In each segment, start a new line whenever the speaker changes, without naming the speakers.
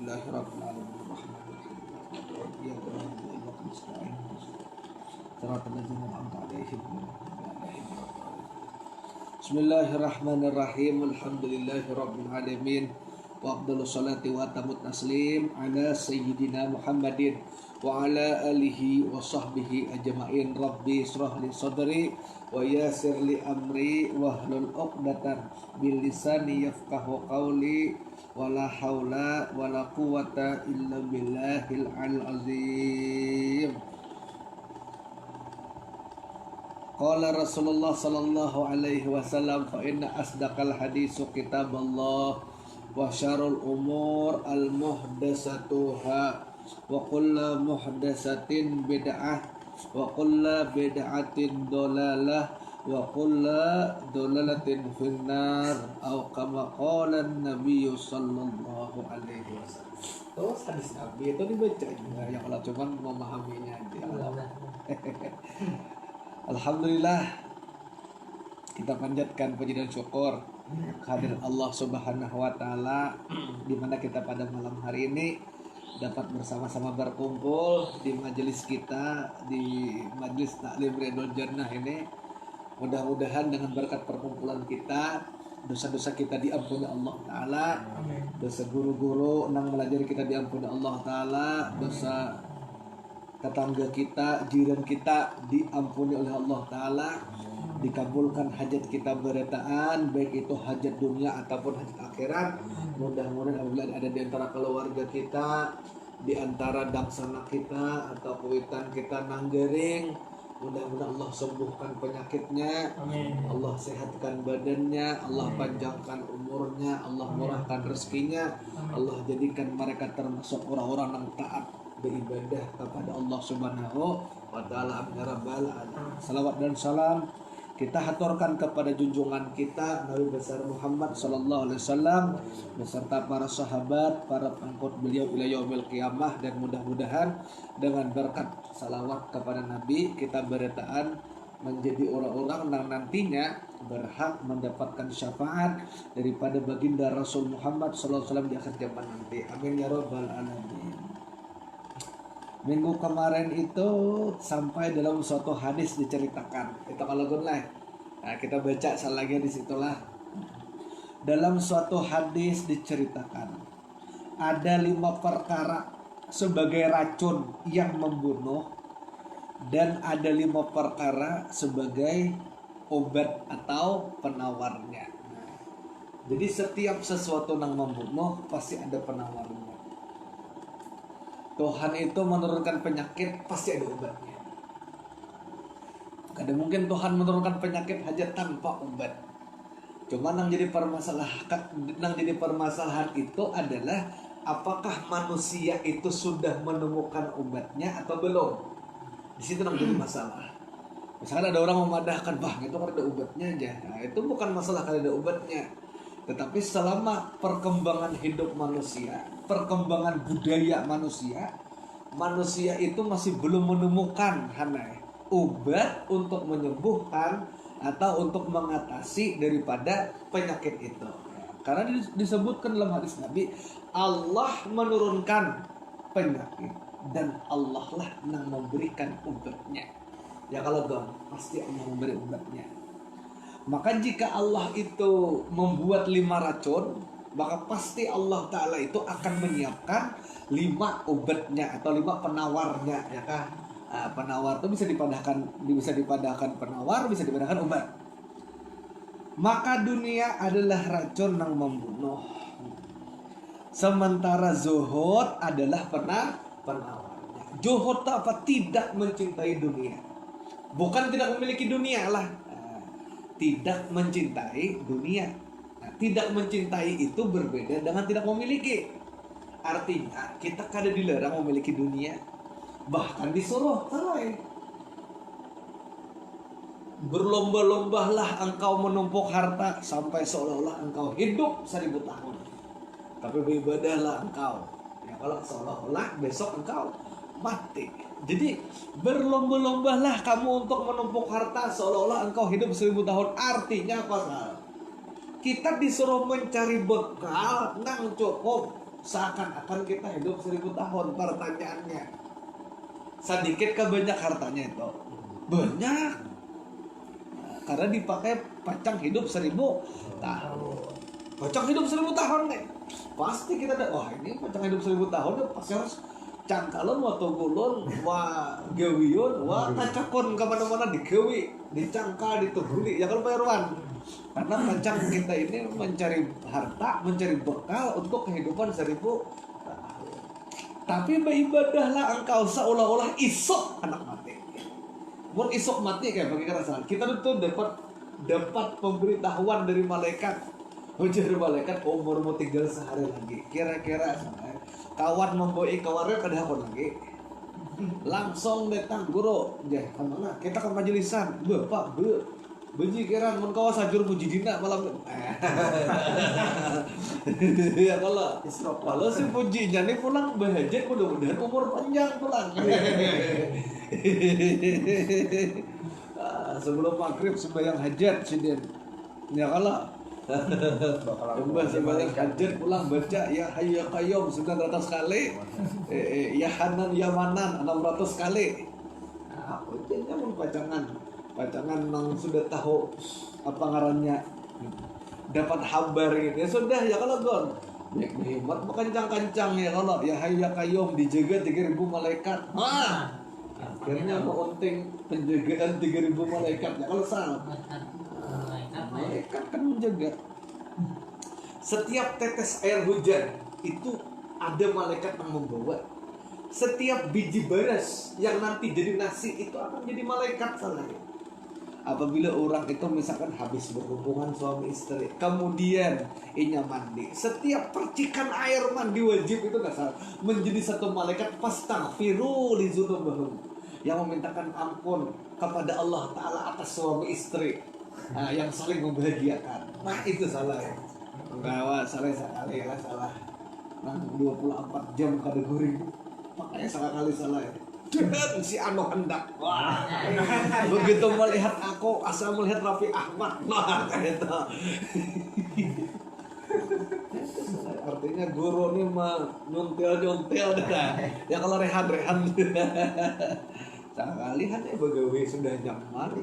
Alhamdulillahirabbil alamin arrahmanirrahim maliki yaumiddin iyyaka nasta'in shiratal ladzina an'amta 'alaihim Bismillahirrahmanirrahim. Alhamdulillahirabbil alamin. Wa afdhalus salati wa atamut taslim ala sayyidina Muhammadin wa ala alihi wa sahbihi ajma'in. Rabbi israh li sadri wa yassir li amri wahlul 'uqdatam bil lisani yafqahu qawli wala haula wala quwwata illa billahil azim. Qala Rasulullah sallallahu alaihi wasallam fa inna asdaqal hadisu kitaballah wa syarrul umur al muhdatsatuha wa kullu muhdatsatin bid'ah wa kullu bid'atin dalalah wa kullu dalalatin finnar atau kama qala an-nabiy sallallahu alaihi wasallam. Terus hadis Nabi itu dibaca juga ya, kalau cuma memahaminya aja. Alhamdulillah, kita panjatkan puji dan syukur kehadirat Allah Subhanahu wa taala di mana kita pada malam hari ini dapat bersama-sama berkumpul di majelis kita, di majelis Taklim Riyadhul Jannah ini. Mudah-mudahan dengan berkat perkumpulan kita, dosa-dosa kita diampuni Allah taala. Dosa guru-guru nang melajari kita diampuni Allah taala. Dosa tetangga kita, jiran kita diampuni oleh Allah Ta'ala. Dikabulkan hajat kita beretaan, baik itu hajat dunia ataupun hajat akhirat. Mudah-mudahan apabila ada di antara keluarga kita, di antara dangsana kita atau kuitan kita nanggering, mudah-mudahan Allah sembuhkan penyakitnya. Amin. Allah sehatkan badannya, Allah panjangkan umurnya, Allah murahkan rezekinya. Allah jadikan mereka termasuk orang-orang yang taat beribadah kepada Allah Subhanahu wa taala. Amin ya rabbal alamin. Salawat dan salam kita haturkan kepada junjungan kita Nabi besar Muhammad sallallahu alaihi wasallam beserta para sahabat, para pengikut beliau ila yaumil qiyamah, dan mudah-mudahan dengan berkat salawat kepada Nabi kita beretaan menjadi orang-orang yang nantinya berhak mendapatkan syafaat daripada baginda Rasul Muhammad sallallahu alaihi wasallam di akhir zaman nanti. Amin ya rabbal alamin. Minggu kemarin itu sampai dalam suatu hadis diceritakan. Itu kalau gunlah. Nah, kita baca lagi di situlah. Dalam suatu hadis diceritakan ada 5 perkara sebagai racun yang membunuh, dan ada 5 perkara sebagai obat atau penawarnya. Jadi setiap sesuatu yang membunuh pasti ada penawarnya. Tuhan itu menurunkan penyakit pasti ada obatnya. Kadang mungkin Tuhan menurunkan penyakit hanya tanpa obat. Cuma yang jadi permasalahan itu adalah apakah manusia itu sudah menemukan obatnya atau belum. Di situ yang jadi masalah. Misalkan ada orang memadahkan, bah itu kan ada obatnya aja. Nah, itu bukan masalah kalau ada obatnya. Tetapi selama perkembangan hidup manusia, perkembangan budaya manusia, manusia itu masih belum menemukan obat untuk menyembuhkan atau untuk mengatasi daripada penyakit itu. Karena disebutkan dalam hadis Nabi, Allah menurunkan penyakit dan Allah lah yang memberikan obatnya. Ya kalau dong, pasti Allah memberi obatnya. Maka jika Allah itu membuat 5 racun, maka pasti Allah Ta'ala itu akan menyiapkan 5 obatnya atau 5 penawarnya, ya kan? Nah, penawar itu bisa dipadahkan penawar, bisa dipadahkan obat. Maka dunia adalah racun yang membunuh, sementara zuhud adalah penawarnya. Zuhud itu apa? Tidak mencintai dunia. Bukan tidak memiliki dunia lah. Tidak mencintai dunia. Nah, tidak mencintai itu berbeda dengan tidak memiliki. Artinya kita kada dilarang memiliki dunia, bahkan disuruh cerai. Berlomba-lombalah engkau menumpuk harta sampai seolah-olah engkau hidup 1000 tahun. Tapi beribadahlah engkau, ya kalau seolah-olah besok engkau mati. Jadi berlomba-lombalah kamu untuk menumpuk harta seolah-olah engkau hidup 1000 tahun. Artinya apa? Kita disuruh mencari bekal nang cukup seakan-akan kita hidup 1000 tahun. Pertanyaannya, sedikit ke banyak hartanya itu? Banyak. Karena dipakai pacang hidup 1000 tahun. Pacang hidup 1000 tahun nih. Pasti kita ada, wah ini pacang hidup 1000 tahun ya pasti harus cangkalon, wa tugulun, wa gawiun, wa kacakon kemana-mana digawi, dicangkal, dituguli. Ya kalau Pak Irwan, karena pacang kita ini mencari harta, mencari bekal untuk kehidupan 1000 tahun. Tapi beribadahlah engkau seolah-olah isok anak mati. Buat isok mati kayak bagi kerasa. Kita itu dapat pemberitahuan dari malaikat. Ujar malaikat umurmu tinggal sehari lagi. Kira-kira kawan memboi kawarnya kada hakon lagi. Langsung datang guru, "Jah, kemana? Kita ke majelisan." "Bapak, benci kiran mun kawa sajur puji dina malam." Ya kalau si puji jani pulang bahajat mudah-mudahan umur panjang pulang. Sebelum maghrib sembahyang hajat sidin. Ya kalau sembahyang hajat pulang baca ya hayyu ya qayyum 900 kali. Ya Hanan ya Manan 600 kali. Nah, ujiannya mun pacangan nang sudah tahu apa ngarannya, dapat kabar gitu ya sudah ya kalau gon hebat kencang-kencang ya kalau ya hayyu ya qayyum dijaga 3000 malaikat. Akhirnya penting penjagaan 3000 malaikat ya kalau salah. Malaikat kan menjaga. Setiap tetes air hujan itu ada malaikat yang membawa. Setiap biji beras yang nanti jadi nasi itu akan jadi malaikat salahnya. Apabila orang itu misalkan habis berhubungan suami istri, kemudian inya mandi, setiap percikan air mandi wajib itu nggak salah menjadi satu malaikat fastaghfiru li dzunubihim, yang memintakan ampun kepada Allah Ta'ala atas suami istri. Nah, yang saling membahagiakan. Nah itu salah ya. Enggak, salah sekali ya salah. Nah 24 jam kada guring, makanya sekali salah ya. Dan si Ano hendak, wah, begitu melihat aku asal melihat Raffi Ahmad, nah itu. Artinya guru ini mah nyontel dah. Ya kalau rehan. Sekali hanya begawe sudah nyaman,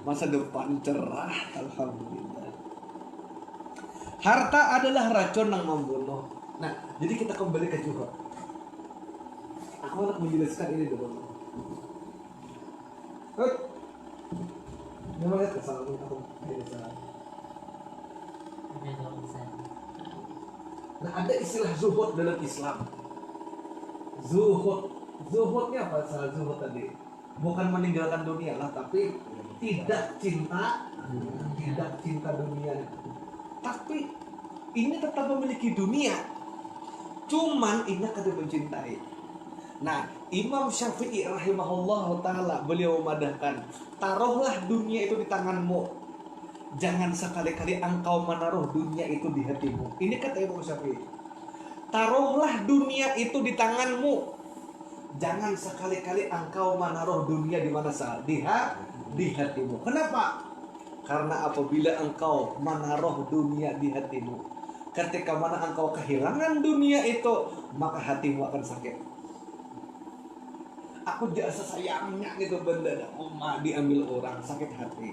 masa depan cerah, alhamdulillah. Harta adalah racun yang membunuh. Nah, jadi kita kembali ke Juhud. Aku nak menjelaskan ini dulu. Memang lihat kesalahan aku ini salah. Nah, ada istilah zuhud dalam Islam. Zuhudnya apa? Salah zuhud tadi. Bukan meninggalkan dunia lah, tapi tidak cinta dunia. Tapi ini tetap memiliki dunia. Cuman ini kada mencintai. Nah, Imam Syafi'i rahimahullah ta'ala beliau memadahkan, taruhlah dunia itu di tanganmu, jangan sekali-kali engkau menaruh dunia itu di hatimu. Ini kata Imam Syafi'i, taruhlah dunia itu di tanganmu, jangan sekali-kali engkau menaruh dunia di mana saja, di hatimu. Kenapa? Karena apabila engkau menaruh dunia di hatimu, ketika mana engkau kehilangan dunia itu, maka hatimu akan sakit. Aku jasa sayangnya gitu benda oma diambil orang, sakit hati.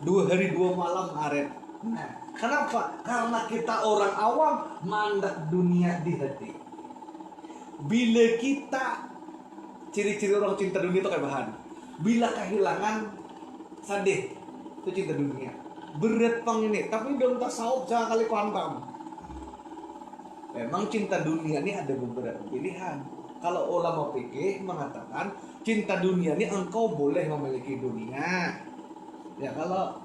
2 hari 2 malam ngaret. Nah, kenapa? Karena kita orang awam mandak dunia di hati. Bila kita, ciri-ciri orang cinta dunia itu kayak bahan. Bila kehilangan sadih, itu cinta dunia. Berat pang ini, tapi belum tasawuf jangan kali kuantam. Memang cinta dunia ini ada beberapa pilihan. Kalau ulama fikih mengatakan cinta dunia ini engkau boleh memiliki dunia. Ya kalau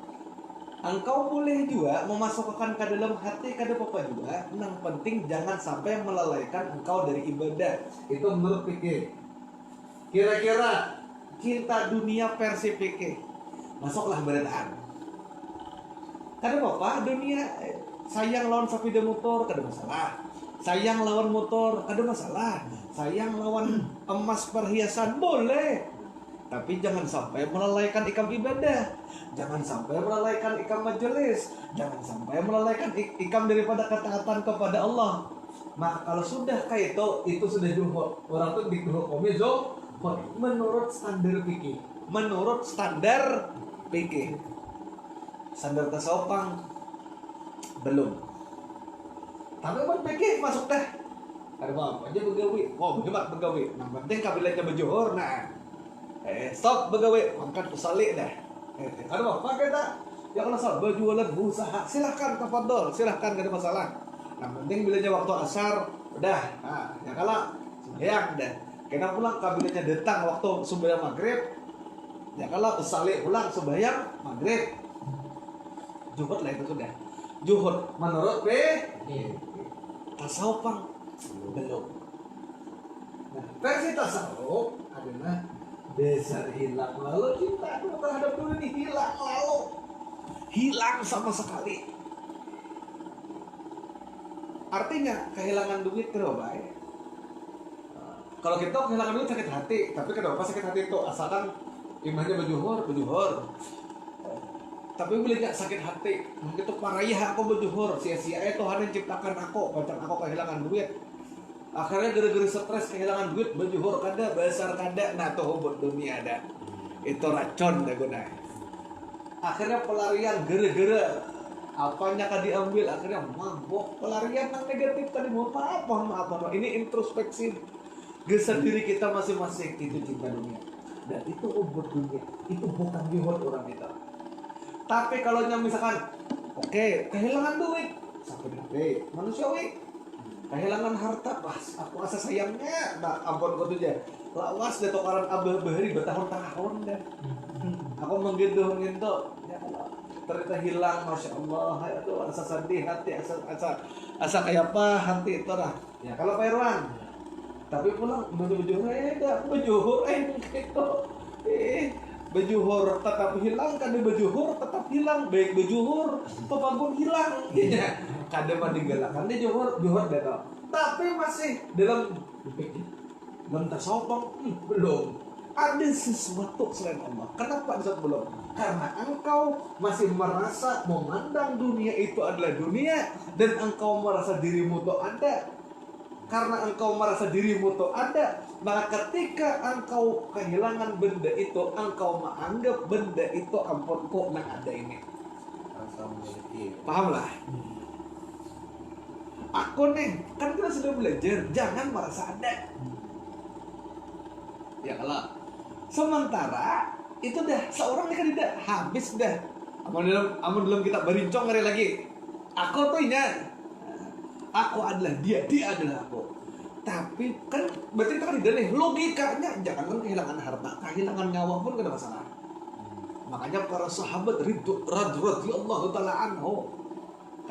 engkau boleh juga memasukkan ke dalam hati kada apa-apa juga. Yang penting jangan sampai melalaikan engkau dari ibadah. Itu menurut fikih. Kira-kira cinta dunia versi fikih, masuklah beradaan. Kada apa-apa dunia, sayang lawan sepeda motor kada masalah. Sayang lawan motor ada masalah. Sayang lawan emas perhiasan boleh. Tapi jangan sampai melalaikan ikam ibadah. Jangan sampai melalaikan ikam majelis. Jangan sampai melalaikan ikam daripada ketaatan kepada Allah. Maka kalau sudah kayak itu sudah juhud. Orang tuh dihukumi zuhud menurut standar fikih. Menurut standar fikih. Standar tasawuf belum. Tapi kan fikih masuk dah. Ada apa aja begawi. Oh, hebat begawi. Nah, penting kabilahnya berjuhur. Nah, stop begawi. Angkat usali dah. Ada apa kita? Ya kalau soal berjualan usaha, silahkan tafadhol, silahkan gak ada masalah. Nah, penting bilanya waktu asar, udah. Nah, ya kalau sembahyang dah. Kena pulang kabilahnya datang waktu sembahyang maghrib. Ya kalau usali pulang sembahyang maghrib. Juhud lah itu sudah. Juhud menurut tasawuf belum. Nah, versi tasawuf adalah dasar hilang lalu cinta terhadap dunia ini hilang sama sekali. Artinya kehilangan duit kenapa ya? Kalau kita kehilangan duit sakit hati, tapi kenapa sakit hati itu? Asalkan imannya berjuhur. Tapi boleh gak sakit hati? Begitu parah aku berjuhur, sia-sia Tuhan yang ciptakan aku, macam aku kehilangan duit. Akhirnya gara-gara stres kehilangan duit, berjuhur kada, besar kada, nah tuh buat dunia ada. Itu racun dah guna. Akhirnya pelarian gara-gara apanya kan diambil, akhirnya mabok. Pelarian yang negatif tadi mau apa? Ini introspeksi gesar diri kita masing-masing. Itu cinta dunia. Dan itu buat dunia. Itu bukan juhud orang kita. Tapi kalau misalkan oke, kehilangan duit, sakit hati, manusiawi. Kehilangan harta, pas aku asa sayangnya, nah ampun kau tuh aja. Lawas deh tokaran abah bahari bertahun-tahun deh. Aku menggendongin tuh, ya Allah, ternyata hilang, masya Allah. Itu asa sedih hati, asa kayak apa hati itu lah. Ya kalau Pak Irwan, tapi pulang berjuhur gitu. Berjuhur tetap hilang, kada berjuhur tetap hilang, baik berjuhur, pun hilang. Kada meninggalkan dia juhur dah. Tapi masih dalam tasawuf belum ada sesuatu selain Allah. Kenapa disebut belum? Karena engkau masih merasa memandang dunia itu adalah dunia dan engkau merasa dirimu itu ada. Karena engkau merasa dirimu itu ada, maka ketika engkau kehilangan benda itu, engkau menganggap benda itu ampun kok nang ada ini. Pahamlah? Aku nih, kan kita sudah belajar, jangan merasa ada. Ya kalau sementara itu dah seorang kan tidak habis dah. Amun dalam kita berincong hari lagi. Aku tuh ingat. Aku adalah dia adalah aku. Tapi kan berarti itu kan tidak nih logikanya, jangan kehilangan harta, kehilangan nyawa pun gak ada masalah. Makanya para sahabat radhiyallahu taala anhu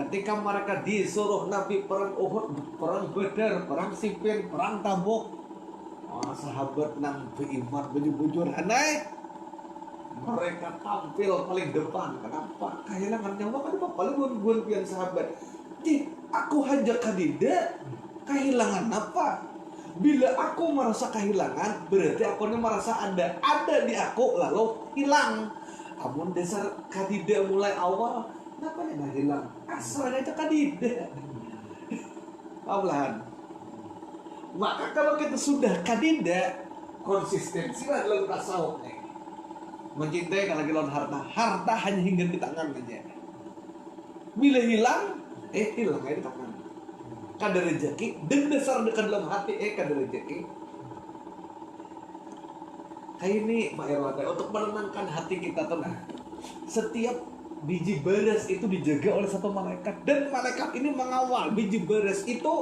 ketika mereka disuruh Nabi perang Uhud, perang Badar, perang Siffin, perang Tabuk, sahabat nang beriman bujur-bujur aneh, mereka tampil paling depan. Kenapa? Kehilangan nyawa kan paling buan pian sahabat. Aku hanya kadida, kehilangan apa? Bila aku merasa kehilangan, berarti aku ini merasa ada di aku lalu hilang. Amun dasar kadida mulai awal, kenapa nggak hilang? Asalnya itu kadida. Paham? Maka kalau kita sudah kadida, konsistensi lah dalam tasawuf nih. Mencintai kalau lawan harta hanya hingga di tangan aja. Bila hilang, hilang aja di tangan. Kada rezeki, dan dasar dekat dalam hati, kada rezeki. Kayak ini Pak Irwan, untuk menenangkan hati kita tenang. Setiap biji beras itu dijaga oleh satu malaikat, dan malaikat ini mengawal biji beras itu.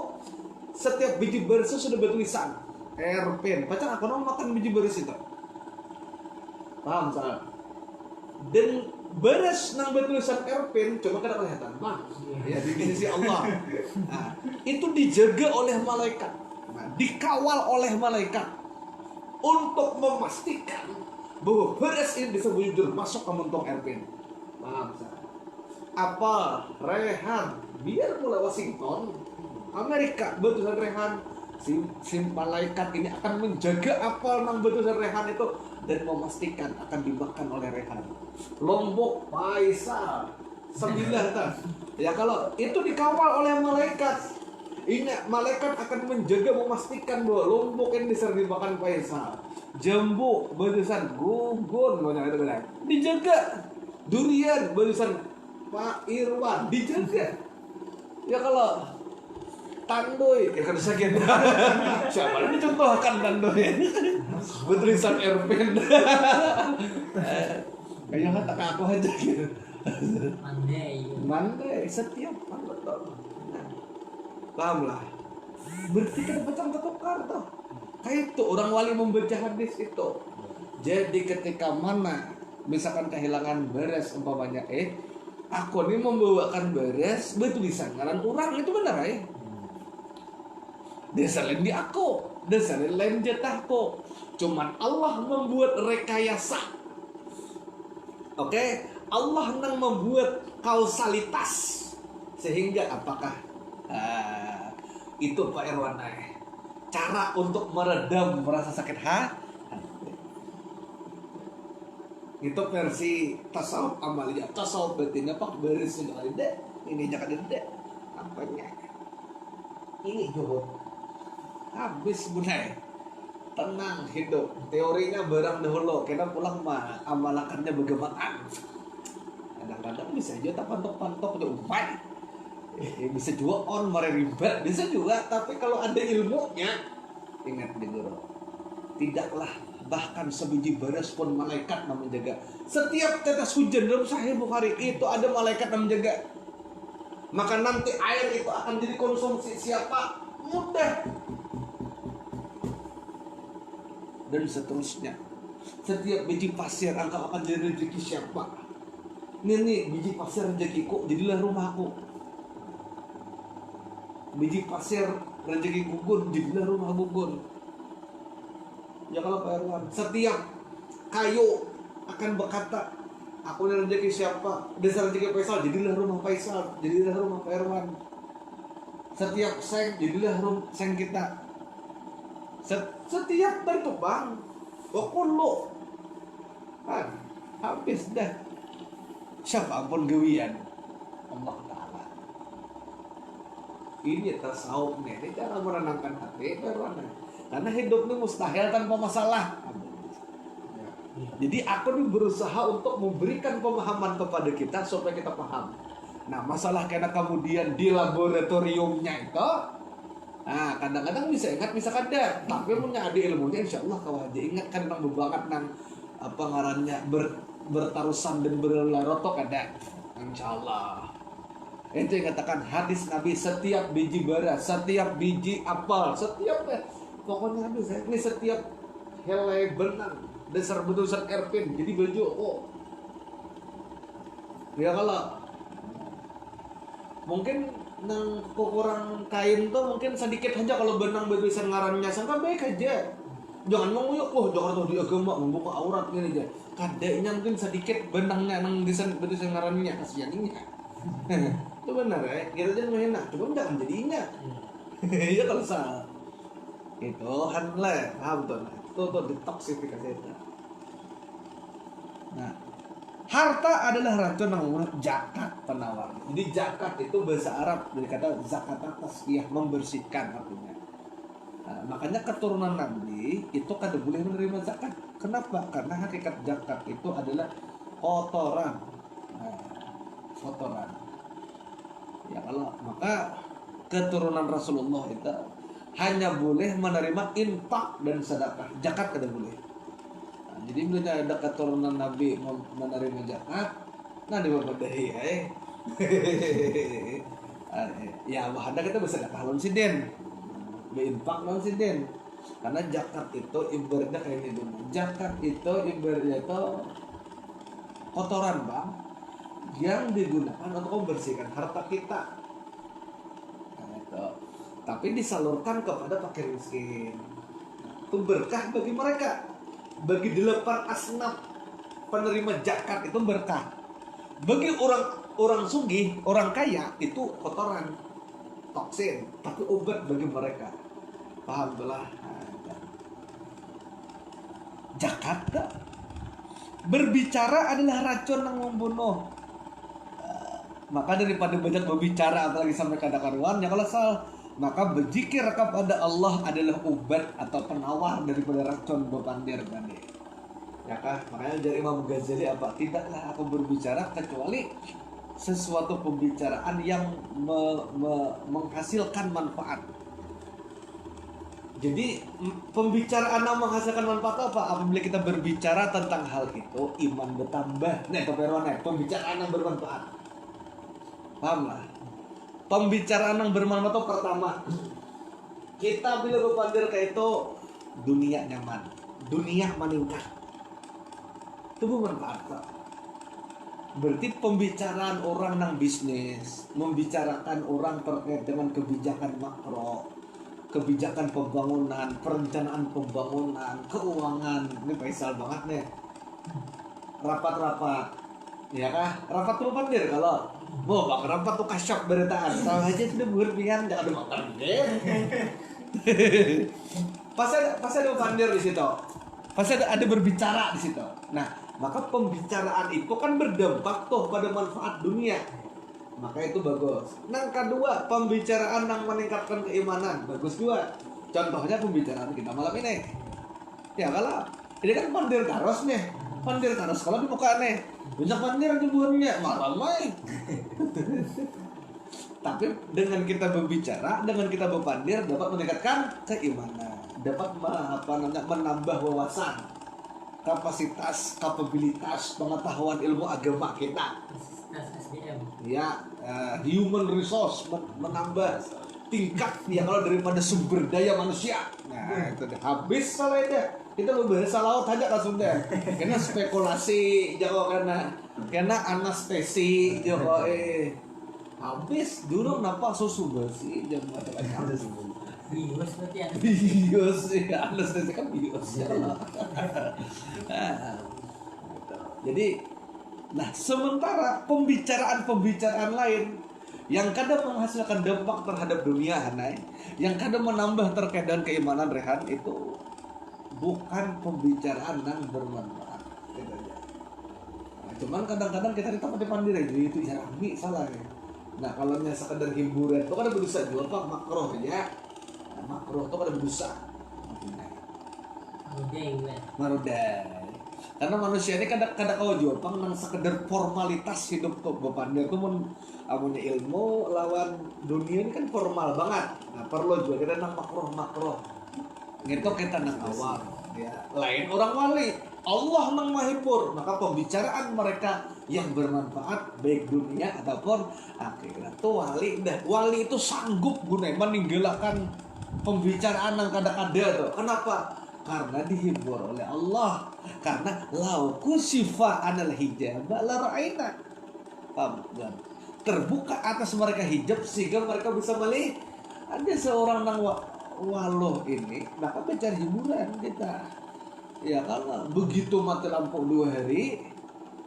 Setiap biji beras itu sudah bertulisan Erpin. Pacar aku mau makan biji beras itu. Paham salah? Dan beras nang bertulisan Erpin coba kada kelihatan, Bang. Ya di sisi Allah. Nah, itu dijaga oleh malaikat. Nah, dikawal oleh malaikat untuk memastikan bahwa beras ini bisa jujur masuk ke muntung Erpin. Paham salah? Apa Rehan biar mulai Washington Amerika bertulisan Rehan, si malaikat ini akan menjaga apa nang bertulisan Rehan itu dan memastikan akan dimakan oleh Rehan. Lombok, Faisal, 9 ya kalau itu dikawal oleh malaikat. Ingat, malaikat akan menjaga, memastikan bahwa Lombok ini diserdimakan Faisal. Jambu barusan gugun banyak itu kan. Dijaga. Durian barusan Pak Irwan dijaga. Ya kalau Tandoy, ya kan sakit. Siapa yang dicontohkan Tandoy? Bertulisan Erpen. Kayaknya kata aku aja gitu. Mandai setiap betul. Paham lah. Berarti kan macam ketukar tuh. Kayak itu orang wali membaca hadis itu. Jadi ketika mana misalkan kehilangan beres umpamanya aku ini membawakan beres bertulisan ngaran orang itu benar ya. Desa lain di aku, desa lain jatahku. Cuman Allah membuat rekayasa. Oke, Allah yang membuat kausalitas sehingga apakah itu Pak Irwan cara untuk meredam rasa sakit hati. Itu versi tasawuf amaliyah, tasawuf batinnya Pak beres ini jangan dede apanya ini juhud habis benar tenang hidup teorinya barang dahulu kita pulang mah amalakannya bagaimana kadang-kadang bisa aja tak pantok-pantok aja umpai bisa juga on riba bisa juga tapi kalau ada ilmunya ingat di guru tidaklah bahkan sebiji beres pun malaikat yang menjaga setiap tetes hujan dalam Sahih Bukhari itu ada malaikat yang menjaga maka nanti air itu akan jadi konsumsi siapa mudah dan seterusnya setiap biji pasir engkau akan jadi rezeki siapa ini biji pasir rezekiku jadilah rumahku biji pasir rezeki gugun jadilah rumah gugun ya kalau Pak Irwan setiap kayu akan berkata aku ini rezeki siapa desa rezeki Faisal jadilah rumah Faisal jadilah rumah Pak Irwan setiap seng jadilah seng kita setiap berkembang wakullu kan habis dah siapa ampun gawian Allah Ta'ala ini tasawuf nih ini cara menenangkan hati karena hidup ini mustahil tanpa masalah jadi aku nih berusaha untuk memberikan pemahaman kepada kita supaya kita paham nah masalah karena kemudian di laboratoriumnya itu nah kadang-kadang bisa ingat bisa kada tapi punya ada ilmunya insya Allah kau aja ingat kan nang bebangat nang apa ngarannya bertarusan dan berlarotok ada insya Allah itu yang katakan hadis Nabi setiap biji bara setiap biji apel setiap pokoknya habis ini setiap helai benang dasar betusan Erpin jadi baju ya kalau mungkin nang kurang kain tuh mungkin sedikit aja kalau benang bertulisan ngarannya sangka baik aja jangan menguyuk jangan tuh di agama membuka aurat gini aja kadanya mungkin sedikit benangnya nang bertulisan ngarannya kasihannya itu benar ya kita jangan menghina cuma jangan jadinya ya kalau salah itu hanlah paham tuh detoksifikasi itu nah harta adalah racun yang menurut zakat penawar. Jadi zakat itu bahasa Arab dari kata zakat tasqiyah membersihkan artinya. Nah, makanya keturunan Nabi itu kada boleh menerima zakat. Kenapa? Karena hakikat zakat itu adalah kotoran. Nah, kotoran. Ya kalau maka keturunan Rasulullah itu hanya boleh menerima infak dan sedekah. Zakat kada boleh. Jadi bila ada keturunan Nabi menerima zakat, nah diwadahi ya bahada kita bisa sedekah lawan siden, berinfak lawan siden, karena zakat itu ibaratnya kayak gitu. Zakat itu ibaratnya itu kotoran bang, yang digunakan untuk membersihkan harta kita. Nah, itu. Tapi disalurkan kepada fakir miskin, itu berkah bagi mereka. Bagi 8 asnaf penerima zakat itu berkah. Bagi orang sugih, orang kaya itu kotoran, toksin, tapi obat bagi mereka. Paham belah? Zakat berbicara adalah racun yang membunuh. Maka daripada banyak berbicara apalagi sampai kada karuan ya kalau soal Maka berzikir kepada Allah adalah obat atau penawar daripada racun bepandir tadi. Ya kah? Makanya dari Imam Ghazali apa? Tidaklah aku berbicara kecuali sesuatu pembicaraan yang menghasilkan manfaat. Jadi pembicaraan yang menghasilkan manfaat apa? Apabila kita berbicara tentang hal itu, iman bertambah. Nih, pembicaraan yang bermanfaat. Paham lah? Pembicaraan yang bermanfaat itu pertama, kita bila berpandir kayak itu, dunia nyaman, dunia meningkat. Itu bermanfaat. Berarti pembicaraan orang yang bisnis, membicarakan orang terkait dengan kebijakan makro, kebijakan pembangunan, perencanaan pembangunan, keuangan. Ini Faisal banget nih. Rapat-rapat, ya kah? Rapat tuh pandir kalau mau bang rapat tuh kasyap beritaan. Tahu aja sudah berpian, jangan ada makan deh. Pas ada pandir di situ, pas ada berbicara di situ. Nah, maka pembicaraan itu kan berdampak tuh pada manfaat dunia. Maka itu bagus. Yang kedua, pembicaraan yang meningkatkan keimanan, bagus juga. Contohnya pembicaraan kita malam ini. Ya kalau ini kan pandir taros nih, pandir taros kalau di muka nih, banyak pandir jeburnya, malam main. Tapi dengan kita berbicara, dengan kita berpandir dapat meningkatkan keimanan, dapat menambah wawasan, kapasitas, kapabilitas, pengetahuan ilmu agama kita. Ya, human resource menambah tingkat ya kalau daripada sumber daya manusia. Nah, itu deh. Habis salah deh. Kita mau bahasa laut aja langsung deh. Karena spekulasi jago karena anestesi jago habis dulu kenapa susu bersih jam macam-macam.
Bios berarti ya.
Bios ya, anestesi kan bios ya. Jadi nah, sementara pembicaraan lain yang kadang menghasilkan dampak terhadap dunia, Hanai, yang kadang menambah terkait dengan keimanan, Rehan, itu bukan pembicaraan yang bermanfaat. Nah, cuman kadang-kadang kita ditambah pandir aja itu ya rami salah ya. Nah, kalau hanya sekedar hiburan itu kan ada berusaha juga Pak, makroh aja. Nah, makroh itu kan ada berusaha. Marudai. Karena manusia ini kadang-kadang kau jual pang nang sekedar formalitas hidup tuh bepandir tuh amunnya ilmu lawan dunia ini kan formal banget. Nah perlu juga kita nang makroh gitu kita nang awam ya lain orang wali Allah nang mahipur, maka pembicaraan mereka yang bermanfaat baik dunia ataupun akhirat tuh wali itu sanggup gunanya meninggalkan pembicaraan yang kadang-kadang tuh. Kenapa? Karena dihibur oleh Allah. Karena lauku sifa anal hijab la ra'aina. Paham? Terbuka atas mereka hijab sehingga mereka bisa melihat ada seorang nang waloh ini maka mencari hiburan kita. Ya kalau begitu mati lampu 2 hari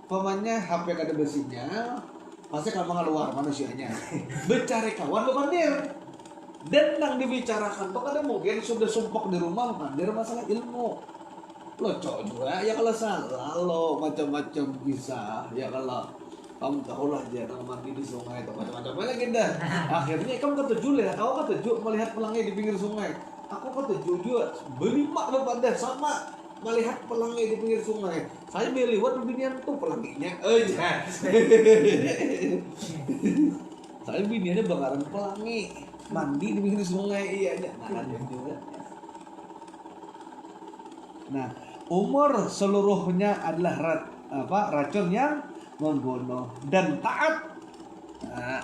pamannya HP kada bersinyal pasti akan mengeluar manusianya. Mencari kawan bepandir. Dan yang dibicarakan tuh kadang mungkin sudah sumpah di rumah pandir masalah ilmu. Lo cowok juga ya kalau salah lo macam-macam bisa ya kalau kamu tahu lah jangan mandi di sungai itu macam-macam lagi dah. Akhirnya kamu ketujuh lah, kau ketujuh melihat pelangi di pinggir sungai. Aku ketujuh juga beli mak bepada sama melihat pelangi di pinggir sungai. Saya beli lewat binian tuh pelanginya. Saya biniannya bakaran pelangi. Mandi di pinggir sungai iya aja. Nah, umur seluruhnya adalah racun yang membunuh dan taat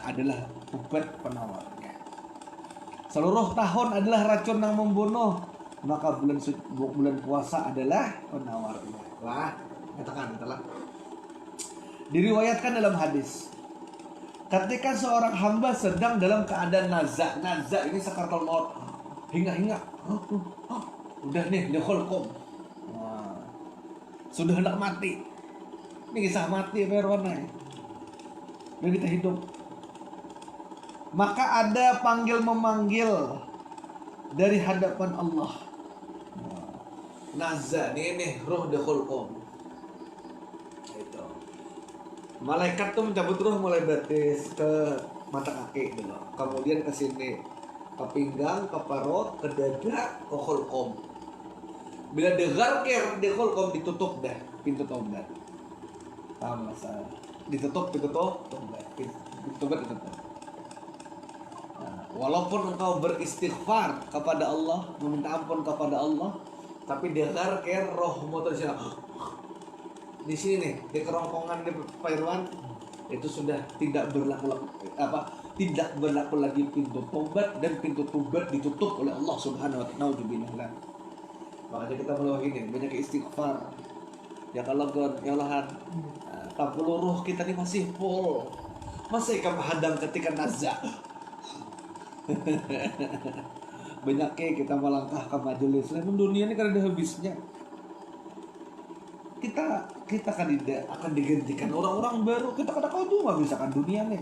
adalah obat penawarnya. Seluruh tahun adalah racun yang membunuh, maka bulan puasa adalah penawarnya. Lah, katakan itulah. Diriwayatkan dalam hadis ketika seorang hamba sedang dalam keadaan nazak ini sakaratul maut, hingga udah nih dikhulqum, sudah hendak mati, ini kisah mati berwarna, dan kita hidup, maka ada memanggil dari hadapan Allah, nazak ini roh dikhulqum. Malaikat tuh mencabut ruh mulai batis ke mata kaki dulu, kemudian ke sini, ke pinggang, ke perut, ke dada, ke hulqum. Bila degarker di hulqum ditutup dah pintu tobat. Paham masalah? Ditutup pintu tobat. Pintu tobat ditutup. Nah, walaupun engkau beristighfar kepada Allah, meminta ampun kepada Allah, tapi degarker rohmu tersiap. Di sini nih, di kerongkongan di Pak Irwan itu sudah tidak berlaku lagi pintu tobat, dan pintu tobat ditutup oleh Allah Subhanahu wa ta'ala. Makanya kita mulai gini, banyak istighfar. Ya kalau God, ya Allah, ruh kita ini masih full. Masih kamu hadang ketika nazar. Banyaknya kita melangkah ke majelis. Namun dunia ini kan ada habisnya. Kita akan digantikan orang-orang baru. Kita kadang-kadang tuh nggak bisa kan dunia nih.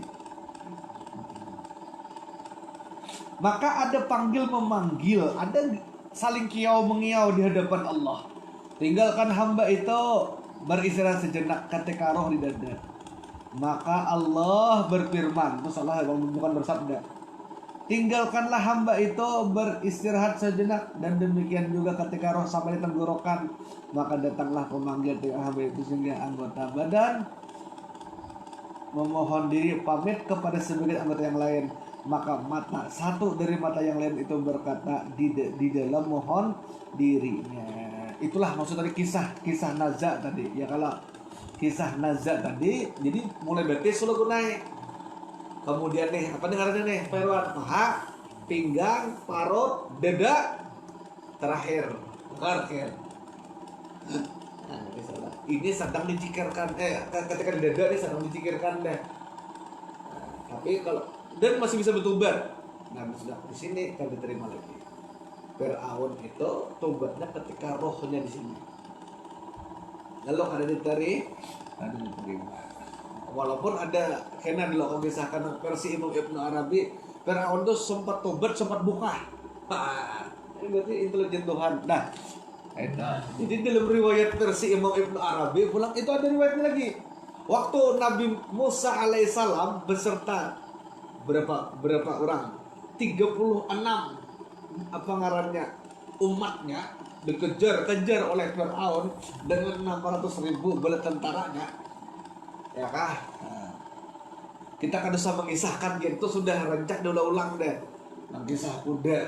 Maka ada panggil memanggil, ada saling kiau mengiau di hadapan Allah. Tinggalkan hamba itu beristirahat sejenak ketika roh di dada. Maka Allah berfirman, itu salah bukan bersabda. Tinggalkanlah hamba itu beristirahat sejenak, dan demikian juga ketika roh sampai di tenggorokan, maka datanglah pemanggil hamba itu sehingga anggota badan memohon diri pamit kepada sebagian anggota yang lain. Maka satu dari mata yang lain itu berkata di dalam mohon dirinya. Itulah maksud dari kisah Naza tadi. Ya kalau kisah Naza tadi, jadi mulai betis sudah naik. Kemudian nih, apa dengarnya nih? Perwan, paha, pinggang, parut, dada, terakhir. Nah, ini sedang dicikirkan. Ketika di dada ini sedang dicikirkan deh. Nah, tapi kalau dan masih bisa bertobat. Nah, sudah di sini kan diterima lagi. Fir'aun itu tobatnya ketika rohnya di sini. Lalu ada diterima. Walaupun ada kena dilakukan versi Imam Ibnu Arabi, Fir'aun itu sempat tobat, sempat buka. Ini berarti intelijen Tuhan. Nah, jadi dalam riwayat versi Imam Ibnu Arabi pulang itu ada riwayatnya lagi. Waktu Nabi Musa alaihissalam beserta berapa orang? 36 apa ngarannya umatnya dikejar oleh Fir'aun dengan 600.000 bala tentaranya. Ya kah? Nah, kita kan bisa mengisahkan gitu sudah rancak ulang deh. Nah, kisah kuda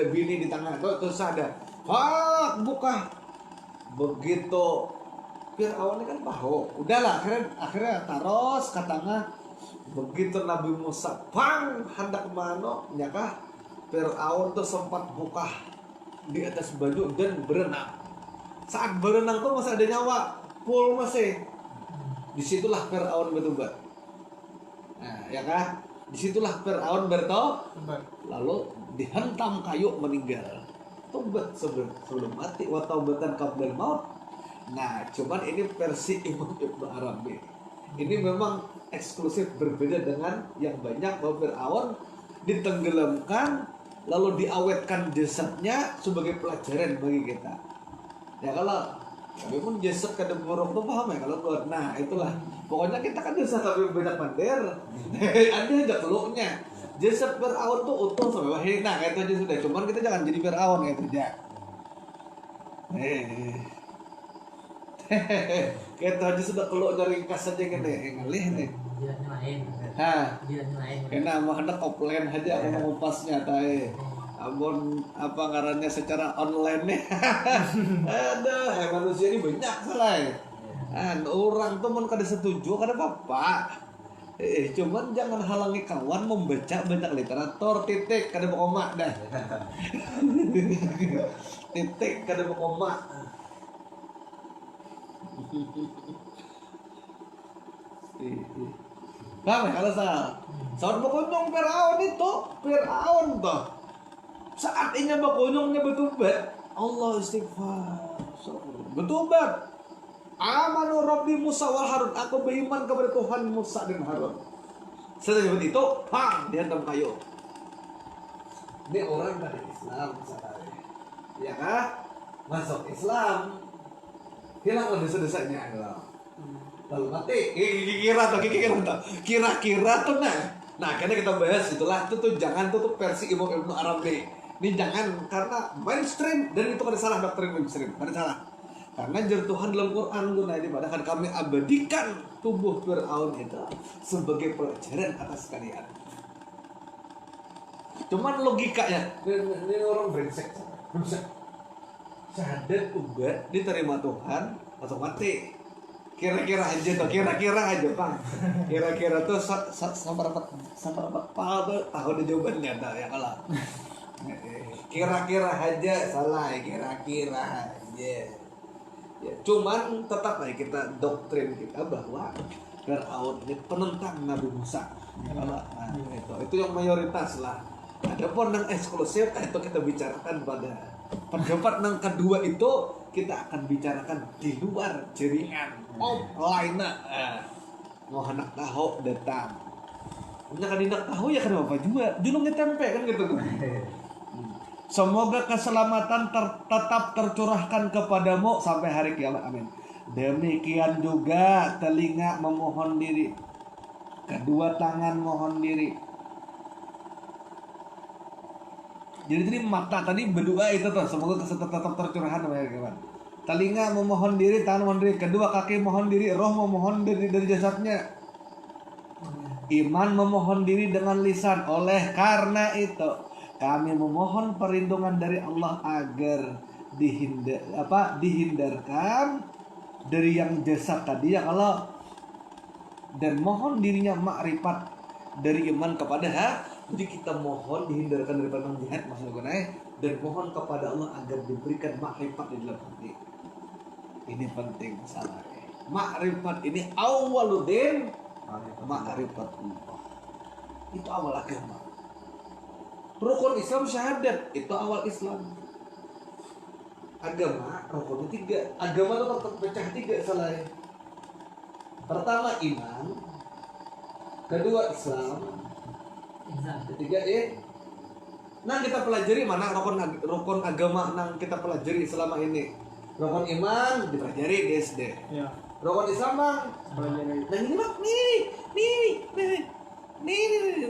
bini di tangan itu ada. Buka. Begitu Fir'aun ini kan paho. Udahlah akhirnya taros ke tengah. Begitu Nabi Musa hendak mano, ya kah? Fir'aun tuh sempat buka di atas baju dan berenang. Saat berenang tuh masih ada nyawa, full masih. Disitulah Fir'aun bertobat. Nah, ya kah? Disitulah Fir'aun bertobat. Lalu dihantam kayu meninggal. Tobat sebelum mati, wa taubatan qabla maut. Nah, cuman ini versi Imam Ibnu Arabi. Ini memang eksklusif, berbeda dengan yang banyak bahwa Fir'aun ditenggelamkan lalu diawetkan jasadnya sebagai pelajaran bagi kita. Ya kalau tapi pun jasad kada buruk tuh paham ya kalau gue. Nah itulah pokoknya kita kan jasad tapi banyak mandir. Ada aja keluhnya. Jasad Fir'aun tuh utuh sampai wahid. Nah kayak itu aja sudah. Cuman kita jangan jadi Fir'aun kayak itu aja. Kayak itu aja sudah keluh dari ringkas aja kan deh. Ngalih nih.
Jilatnya lain. Jilatnya lain.
Kena mau hendak offline aja aku mau ngupasnya tae. Abon apa ngarannya secara online nih. Ada manusia ini banyak salah. Orang tuh mun kada setuju kada apa-apa. Cuman jangan halangi kawan membaca banyak literatur titik kada koma dah. Titik kada koma. Paham ya kalau saat berkunjung Fir'aun itu Fir'aun toh saat ini berkunjungnya bertobat Allah istighfar bertobat amanu Rabbi Musa wa Harun, aku beriman kepada Tuhan Musa dan Harun. Setelah itu dihantam kayu. Ini orang dari Islam ya kah? Masuk Islam hilang dosa-dosanya lalu mati kira-kira tuh nah Nah, karena kita bahas itulah itu tuh jangan tuh versi Imam Ibnu Arabi. Ini jangan karena mainstream dan itu kan salah doktrin mainstream. Kan salah. Karena jar Tuhan dalam Quran guna ini padahal kami abadikan tubuh Fir'aun itu sebagai pelajaran atas kalian. Cuman logikanya ini orang brengsek. Syahadat ubat diterima Tuhan atau mati. Kira-kira aja Bang. Kira-kira tuh sampai apa tahun jawabannya dah ya kalau. Kira-kira aja salah, kira-kira aja. Ya, cuman tetap aja kita doktrin kita bahwa Fir'aun ini penentang Nabi Musa. Ya, kalau itu yang mayoritas lah. Adapun yang eksklusif itu kita bicarakan pada pendapat yang kedua itu kita akan bicarakan di luar jaringan offline. Mau anak tahu datang. Punya kan tidak tahu ya kan apa juga. Julungnya tempe kan gitu. Semoga keselamatan tetap tercurahkan kepadamu sampai hari kiamat. Amin. Demikian juga telinga memohon diri. Kedua tangan mohon diri. Jadi mata tadi berdoa itu tuh semoga tetap tercurahkan sampai hari kiamat. Telinga memohon diri, tangan memohon diri, kedua kaki mohon diri, roh memohon diri dari jasadnya. Iman memohon diri dengan lisan. Oleh karena itu kami memohon perlindungan dari Allah agar dihindarkan dari yang jasad tadi ya Allah, dan mohon dirinya makrifat dari iman kepada jadi kita mohon dihindarkan dari pandang jahat maksudnya, dan mohon kepada Allah agar diberikan makrifat di dalam hati. Ini penting masalahnya. Makrifat ini awwaluddin ma'rifatullah. Itu awal agama. Rukun Islam syahadat, itu awal Islam. Agama rukunnya 3. Agama itu terpecah 3 selain. Pertama iman, kedua Islam, ketiga Nah kita pelajari mana rukun agama yang kita pelajari selama ini. Rukun iman dipelajari di SD. Ya. Rukun Islam bang. Nah ini bang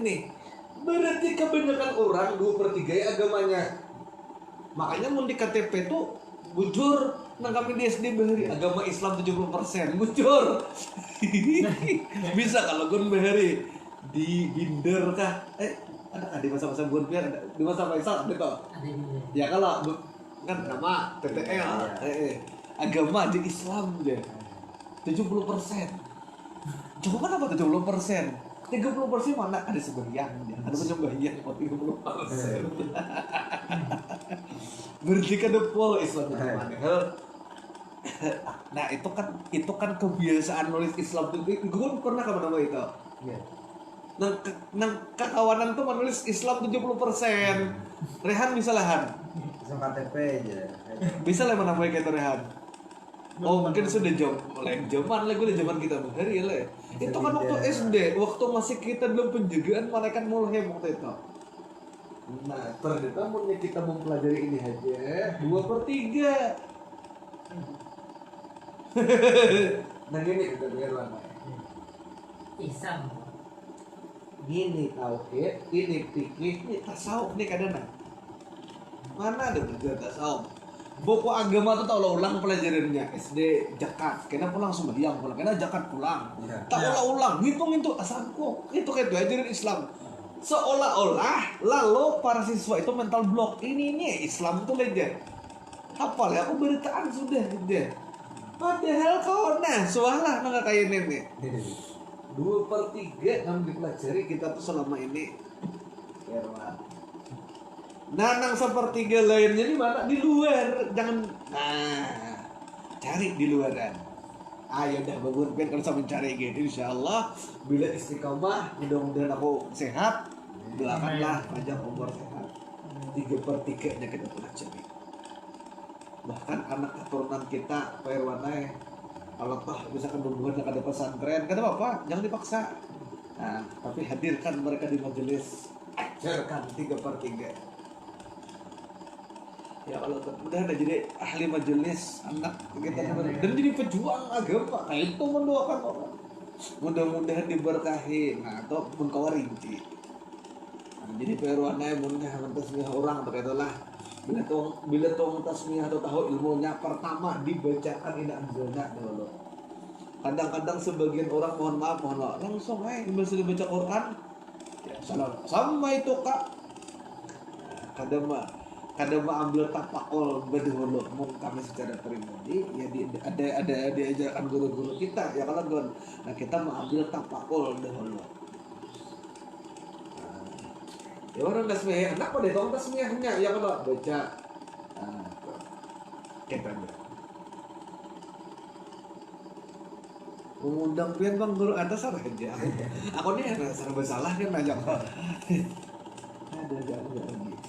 nih. Berarti kebanyakan orang 2/3 agamanya. Makanya mau di KTP tuh bujur nang kami di SD bahari agama Islam 70%. Bujur. Bisa kalau gun bahari di binder kah? Ada di masa-masa gun biar di masa Faisal ada toh. Ya kalau kan nama TTL agama di Islam dia 70%. Coba apa 70%? 30% mana ada sembahyang dia. Ada sembahyang 30%. Berarti kan full Islam itu. Nah, itu kan kebiasaan nulis Islam itu. Gue pernah kemana itu. Iya. Nang kekawanan tuh menulis Islam 70%. Rehan bisa lahan.
Bisa KTP aja.
Bisa lah mana kayak itu Rehan. Oh mungkin sudah zaman lah gue udah zaman kita hari lah. Itu kan waktu SD, waktu masih kita dalam penjagaan malaikat mulai waktu itu. Nah ternyata mulai kita mempelajari ini aja 2/3. Nah gini kita biar lama.
Isam.
Gini tauhid, ini fikih, ini tasawuf nih kadang. Mana ada belajar tasawuf? Buku agama tuh tau ulang pelajarannya SD jakat, kena pulang sembahyang pulang, kena jakat pulang, tak ulang hitung itu asalku itu kayak belajarin Islam seolah-olah lalu para siswa itu mental block ini Islam itu legend hafal ya aku beritaan sudah gitu padahal kau sualah nggak kayak ini 2/3 yang dipelajari kita tuh selama ini ya Nanang 1/3 lainnya di mana? Di luar. Jangan cari di luaran. Ayo dah beberapa kalau saya mencari gitu insyaallah bila istiqomah mudah-mudahan aku sehat doakanlah panjang umur sehat 3/3 nya kita pelajari. Bahkan anak keturunan kita perwana kalau toh misalkan berbuat ada pesantren kata bapak jangan dipaksa. Nah, tapi hadirkan mereka di majelis ajarkan 3/3. Ya kalau udah jadi ahli majelis anak kita dan jadi pejuang agama, nah itu mendoakan orang. mudah-mudahan diberkahi. Nah atau mengkawa rinci. Nah, jadi peruannya mudah tasmiyah orang atau itulah bila tong tasmiyah atau tahu ilmunya pertama dibacakan ina anzalna dulu. Kadang-kadang sebagian orang mohon maaf langsung masih dibaca Quran ya salah sama itu kak. Kadang ambil tapakol berdahulu mau kami secara pribadi ya ada diajarkan guru-guru kita ya kalau gon. Nah kita mau ambil tapakol dahulu. Ya orang tasmiyah, kenapa deh tong tasmiyahnya ya kalau baca kita aja. Mengundang pian bang guru atas aja. Aku nih rasa bersalah kan banyak kok. Ada lagi.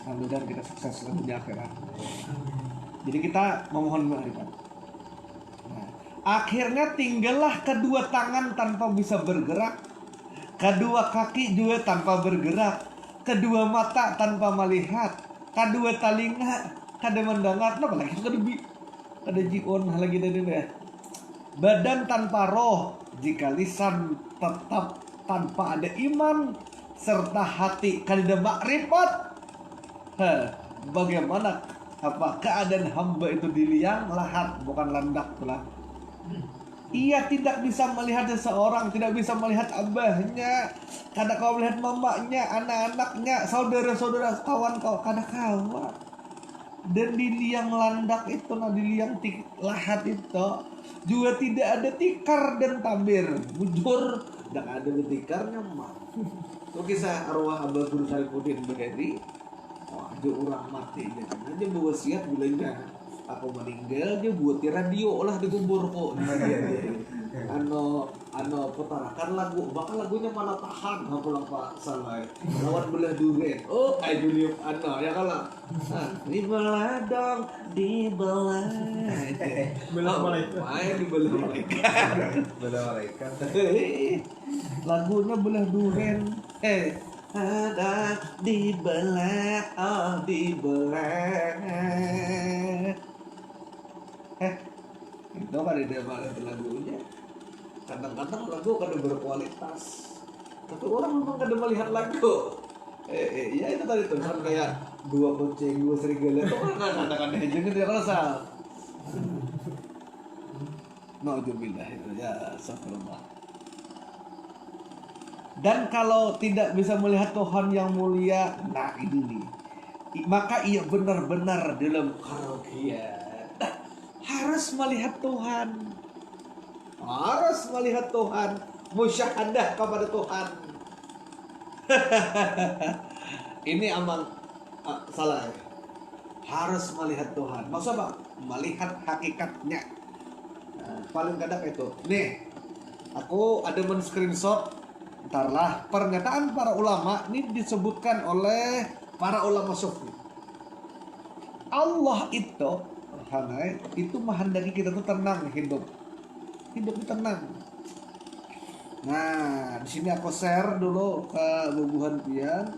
Mudah-mudahan kita sukses di akhirat. Jadi kita memohon maaf. Nah, akhirnya tinggallah kedua tangan tanpa bisa bergerak, kedua kaki juga tanpa bergerak, kedua mata tanpa melihat, kedua telinga kada mendengar, apa lagi kada jion lagi dari badan tanpa roh, jika lisan tetap tanpa ada iman, serta hati kada makrifat. Bagaimana apa keadaan hamba itu diliang lahat bukan landak pula. Ia tidak bisa melihat seseorang, tidak bisa melihat abahnya, kada kau melihat mamanya, anak-anaknya, saudara-saudara, kawan kau, kada kawan. Dan di liang landak itu, di liang lahat itu juga tidak ada tikar dan tabir. Bujur, tidak ada tikarnya mah. Itu kisah arwah Abah Guru Sarifuddin Bahari. Wah, dia orang mati dia berwasiat bilangnya aku meninggal dia buat radio lah di kubur kok dia. Ano putarakan lagu bakal lagunya mana tahan pulang Pak salah lawan belah duren Julius ya kalah di belah dong di belah main di belah malaikat lagunya belah duren ada di belah itu kan dia malah lagunya. Kadang-kadang lagu kada berkualitas, tapi orang memang kada melihat lagu. Ya itu tadi tuh kan kayak dua kucing dua serigala itu kan kadang-kadang aja gitu ya kalau salah. Nauzubillah itu ya astagfirullah. Dan kalau tidak bisa melihat Tuhan yang mulia, nah ini maka ia benar-benar dalam karaokean harus melihat Tuhan. Harus melihat Tuhan, musyahadah kepada Tuhan. Ini amang salah. Harus melihat Tuhan. Maksud apa? Melihat hakikatnya. Paling kadang itu. Nih, aku ada men-screenshot. Entarlah pernyataan para ulama ini disebutkan oleh para ulama sufi. Allah itu menghendaki kita tuh tenang hidup tenang. Nah, di sini aku share dulu ke bubuhan pian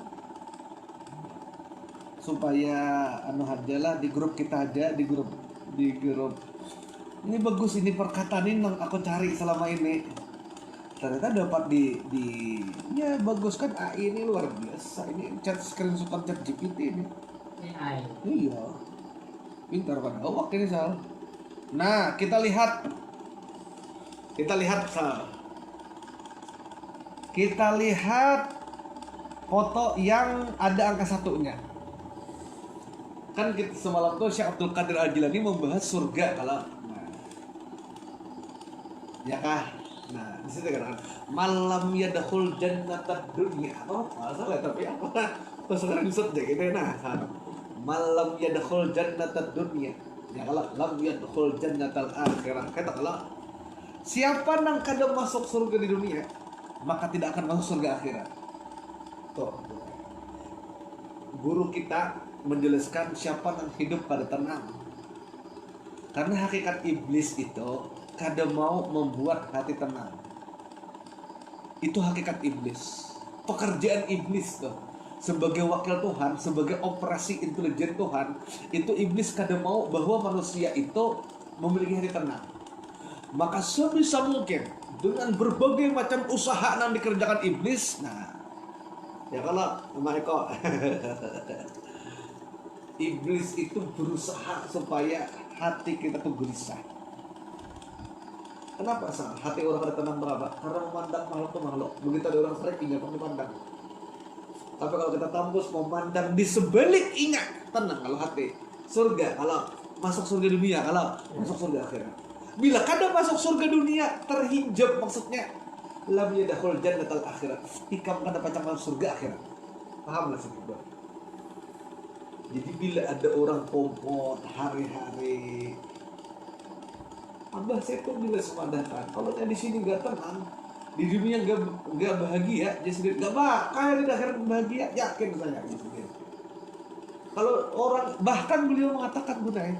supaya hajalah di grup kita aja di grup. Ini bagus ini perkataan ini yang aku cari selama ini. Ternyata dapat ya bagus kan AI ini luar biasa. Ini screenshot chat GPT ini.
AI.
Iya. Pintar kan? Waktu ini Sal. Nah, kita lihat Sal. Kita lihat foto yang ada angka satunya. Kan kita semalam tuh Syekh Abdul Qadir Al-Jilani membahas surga kalau ya kah? Nah, di situ kan malam yadkhul jannatad dunya. Salah tapi apa? Sekarang disebut deh gitu nah. Malam yadkhul jannatad dunya. Ya kalau lam yadkhul jannatal akhirah. Kata kalau siapa yang kada masuk surga di dunia, maka tidak akan masuk surga akhirat. Tuh. Guru kita menjelaskan siapa yang hidup pada tenang. Karena hakikat iblis itu kada mau membuat hati tenang. Itu hakikat iblis. Pekerjaan iblis tuh. Sebagai wakil Tuhan, sebagai operasi intelijen Tuhan, itu iblis kada mau bahwa manusia itu memiliki hati tenang. Maka sebisa mungkin dengan berbagai macam usaha yang dikerjakan iblis. Nah, ya kalau sama Eko iblis itu berusaha supaya hati kita tuh gelisah. Kenapa sah? Hati orang ada tenang berapa? Karena memandang makhluk itu makhluk. Begitu ada orang sering ingat memandang. Tapi kalau kita tembus memandang di sebalik ingat, tenang kalau hati. Surga kalau masuk surga dunia, kalau masuk surga akhirat. Bila kada masuk surga dunia terhijab, maksudnya lam yadkhul jannatal akhirat. Ikam kada pacang masuk surga akhirat. Paham lah sedikit, Bang? Jadi bila ada orang kompot hari-hari, Abah saya tuh bila semadakan. Kalau di sini gak tenang, di dunia gak bahagia, jadi sendiri gak bakal di akhirat bahagia, yakin saya jadi sendiri. Kalau orang bahkan beliau mengatakan Bunai,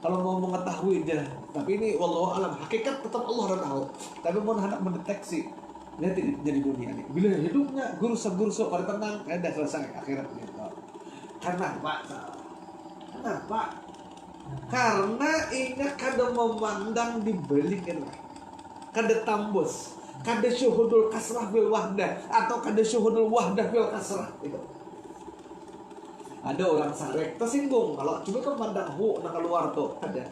kalau mau mengetahui aja, tapi ini wallahu alam, hakikat tetap Allah yang tahu. Tapi mau hendak mendeteksi, lihat jadi dunia ini. Bila hidupnya gurusuk pada tenang, ada selesai akhirat gitu. Karena apa? Kenapa? Karena ingat kada memandang di balik neraka, kada tambus, kada syuhudul kasrah bil wahdah atau kada syuhudul wahdah bil kasrah itu. Ada orang sarek tersinggung kalau cuma kan pandang nak keluar tuh ada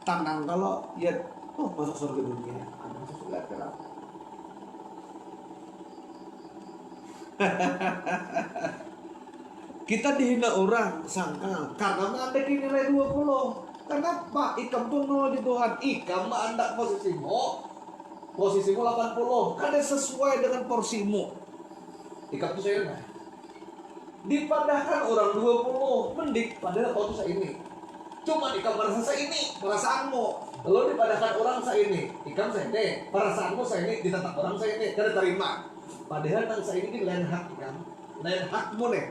tanang kalau ya masuk surga dunia, masuk surga akhirat. Kita dihina orang sangka karena mandek nilai 20. Kenapa? Ikam tuh 0 di Tuhan. Ikam anda posisimu 80. Kada sesuai dengan porsimu. Ikam tuh saya nah. Dipadahkan orang 20 mendik padahal kau tuh saya ini. Cuma ikam merasa saya ini, perasaanmu. Lalu dipadahkan orang saya ini, ikam saya ini, perasaanmu saya ini, ditetap orang saya ini, kada terima. Padahal nang saya ini lain hak ikam, lain hakmu nih.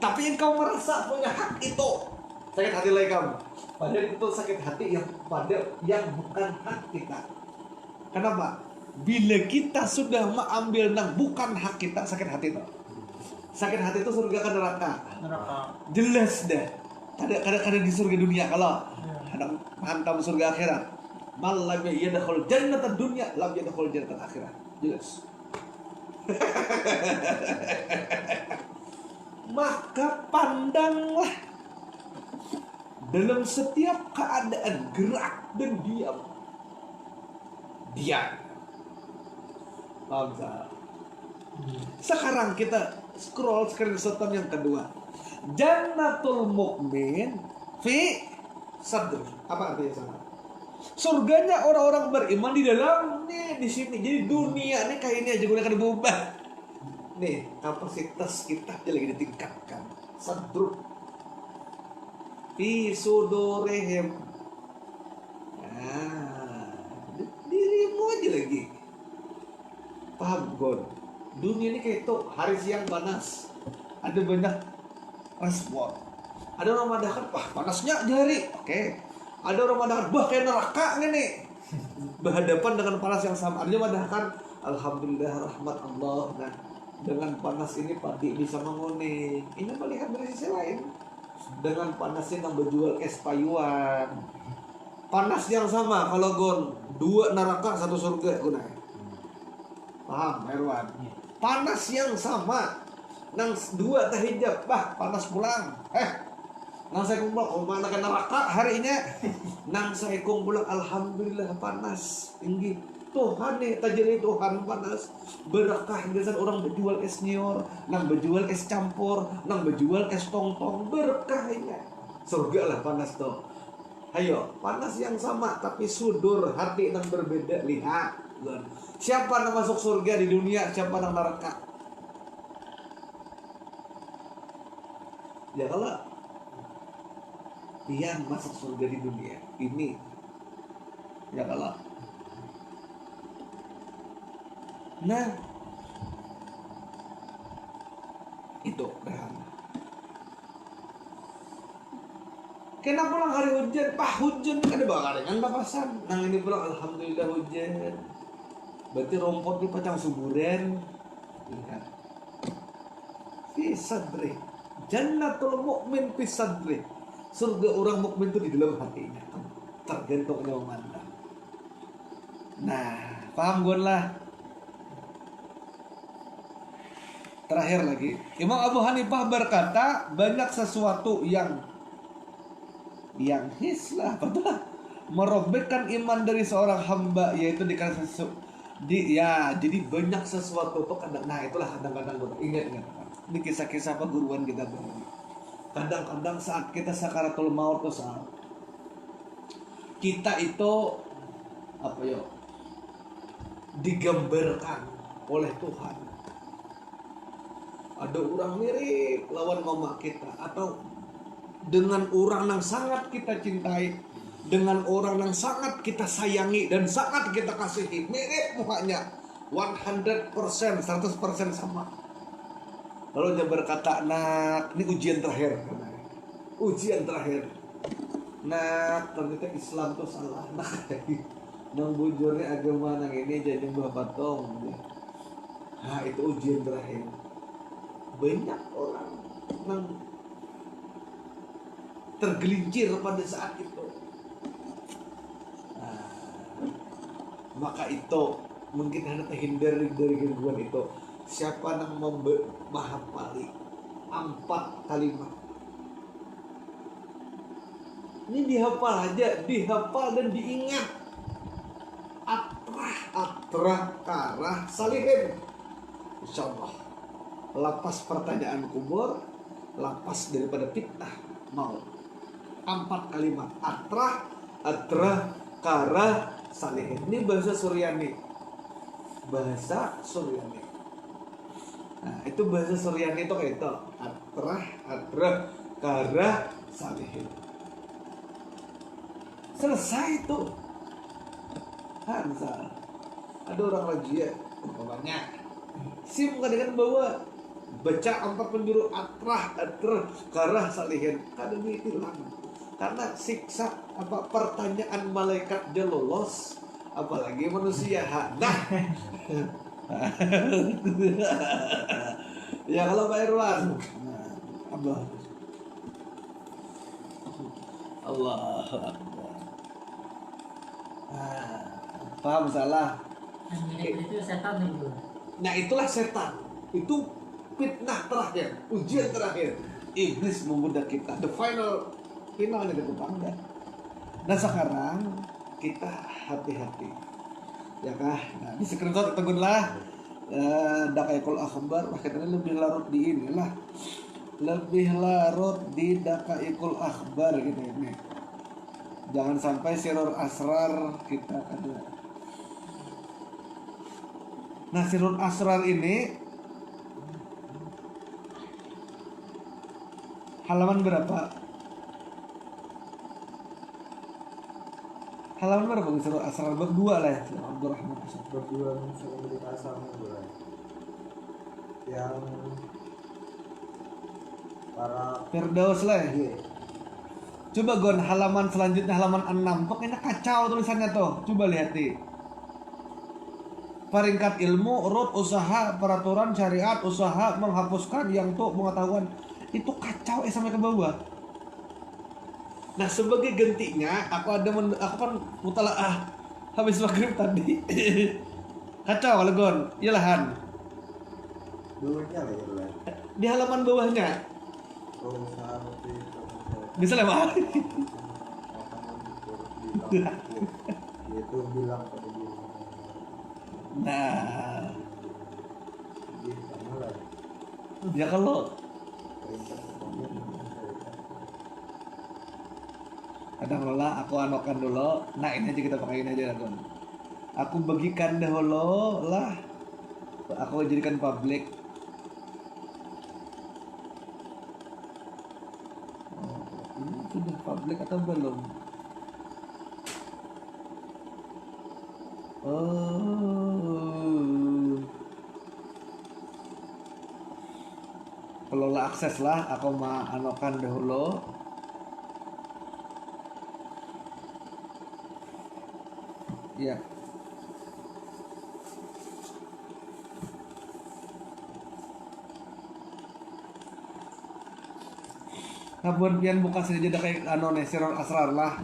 Tapi engkau merasa punya hak itu, sakit hati lagi kamu. Padahal itu sakit hati yang bukan hak kita. Kenapa? Bila kita sudah mengambil nang bukan hak kita, sakit hati itu. Sakit hati itu surga ke neraka. Jelas dah. Kadang di surga dunia kalau ada mantap surga akhirat. Mal lam yadkhul jannatad dunya lam yadkhul jannatal akhirat. Jelas. Maka pandanglah dalam setiap keadaan gerak dan diam. Paham tak? Sekarang kita scroll screenshot yang kedua. Jannatul mukmin fi sadr. Apa artinya sana? Surganya orang-orang beriman di dalamnya di sini. Jadi dunia ini kayak ini aja gunakan diubah. Nih, kapasitas kita lagi ditingkatkan. Sadr fi sudurihim. Nah, dirimu aja lagi. Paham, Gon? Dunia ini kayak itu, hari siang panas. Ada banyak respon. Ada orang mengatakan, wah panasnya jari. Oke. Ada orang mengatakan, wah kayak neraka nih. Berhadapan dengan panas yang sama. Ada yang mengatakan, alhamdulillah rahmat Allah. Nah, dengan panas ini padi bisa menguning. Ini melihat dari sisi lain. Dengan panasnya yang berjual es payuan. Panas yang sama. Kalau Gon, 2 neraka 1 surga. Gunanya. Paham, Erwan? Panas yang sama. Nang 2 tahijab, bah panas pulang. Nang saya kumpul, mana kan neraka harinya. Nang saya kumpul, alhamdulillah panas tinggi. Tuhan nih, tajiri Tuhan panas. Berkah biasa orang berjual es nyor, nang berjual es campur, nang berjual es tong-tong. Berkahnya. Surga lah panas tuh. Ayo, panas yang sama tapi sudur hati nang berbeda. Lihat, siapa yang masuk surga di dunia, siapa yang neraka. Ya kalau yang masuk surga di dunia ini, ya kalau nah itu dah. Kena pulang hari hujan, hujan kan ada bakal dengan papasan. Nang ini pulang alhamdulillah hujan. Berarti rumput di pacang suburan. Lihat. Fi sadri. Jannatul mukmin fi sadri. Surga orang mukmin itu di dalam hatinya. Tergantung dia memandang. Nah, Paham gue lah. Terakhir lagi, Imam Abu Hanifah berkata banyak sesuatu yang hislah betul merobekkan iman dari seorang hamba, yaitu dikasih jadi banyak sesuatu tuh kadang, nah itulah kadang-kadang gue ingat ini kisah-kisah perguruan kita tuh. Kadang-kadang saat kita sakaratul maut tuh, saat kita itu apa ya, digambarkan oleh Tuhan ada orang mirip lawan mama kita, atau dengan orang yang sangat kita cintai, dengan orang yang sangat kita sayangi dan sangat kita kasihi, mirip mukanya 100%, 100% sama. Lalu dia berkata, nak, ini ujian terakhir. Ujian terakhir. Nak, ternyata Islam tuh salah. Nah, nang bujurnya agama nang ini jadi mbah patong. Nah, itu ujian terakhir. Banyak orang yang tergelincir pada saat itu. Nah, maka itu mungkin harus terhindar dari gangguan itu. Siapa yang menghafali 4 kalimat, ini dihafal aja, dihafal dan diingat. Atrah, karah, salihin. Insyaallah lapas pertanyaan kubur, lapas daripada fitnah maut. 4 kalimat, atrah, karah, salihin. Ini bahasa Suryani. Bahasa Suryani. Nah, itu bahasa Suryani itu kayak itu. Atrah, karah, salihin. Selesai itu. Hansal. Ada orang lagi ya, umpamanya SIM kadang bawa baca 4 penjuru atrah, karah, salihin. Kadang hilang. Karena siksa pertanyaan malaikat dia lolos, apalagi manusia. Nah. Ya kalau Pak Irwan. Nah, Allah Akbar. Paham salah?
Itu setan itu.
Nah, itulah setan. Itu fitnah terakhir, ujian terakhir. Iblis menggoda kita. The finalnya itu bangga. Nah, sekarang kita hati-hati. Ya kah? Nah, di screenshot itu lah. Dakaikul akhbar, akhirnya lebih larut di inilah. Lebih larut di Dakaikul akhbar gitu ini. Jangan sampai sirur asrar kita ada. Nah, sirur asrar ini halaman berapa? Halaman berapa sirur asrar? Bab 2 lah ya, Abdurrahman.
Bab 2 milik asal yang para
Firdaus lah ya.
Iya.
Coba Gon, halaman selanjutnya halaman 6. Pokoknya kacau tulisannya tuh. Coba lihat nih. Peringkat ilmu, urut usaha, peraturan syariat, usaha menghapuskan yang tuh pengetahuan. Itu kacau sampai ke bawah. Nah, sebagai gantinya aku kan mutalaah habis maghrib tadi. Kacau kalau Gon. Iyalah Han.
dulunya lah ya.
Di halaman bawahnya.
Oh, seperti
Bisa lewat.
itu bilang pada dia.
Nah,
Dia sama lah.
ya kalau kadang lola aku anokan dulu. Nah, ini aja kita pakai ini aja Gon. Aku bagikan dahulu lah. Aku jadikan publik. Ini sudah publik atau belum? Oh, kelola akses lah. Aku mau anokan dahulu. Ya. Kabun pian buka saja kayak anone siror asrar lah.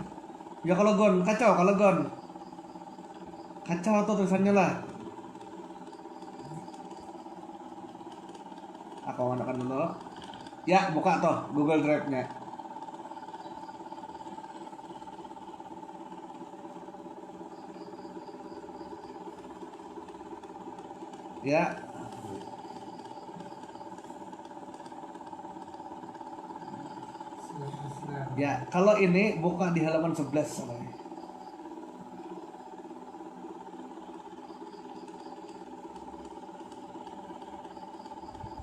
Ya kalau Gon kacau kalau Gon. Kacau tuh tulisannya lah. Aku menekan dulu. Ya, buka tuh Google Drive-nya. Ya, ya. Kalau ini buka di halaman 11 soalnya.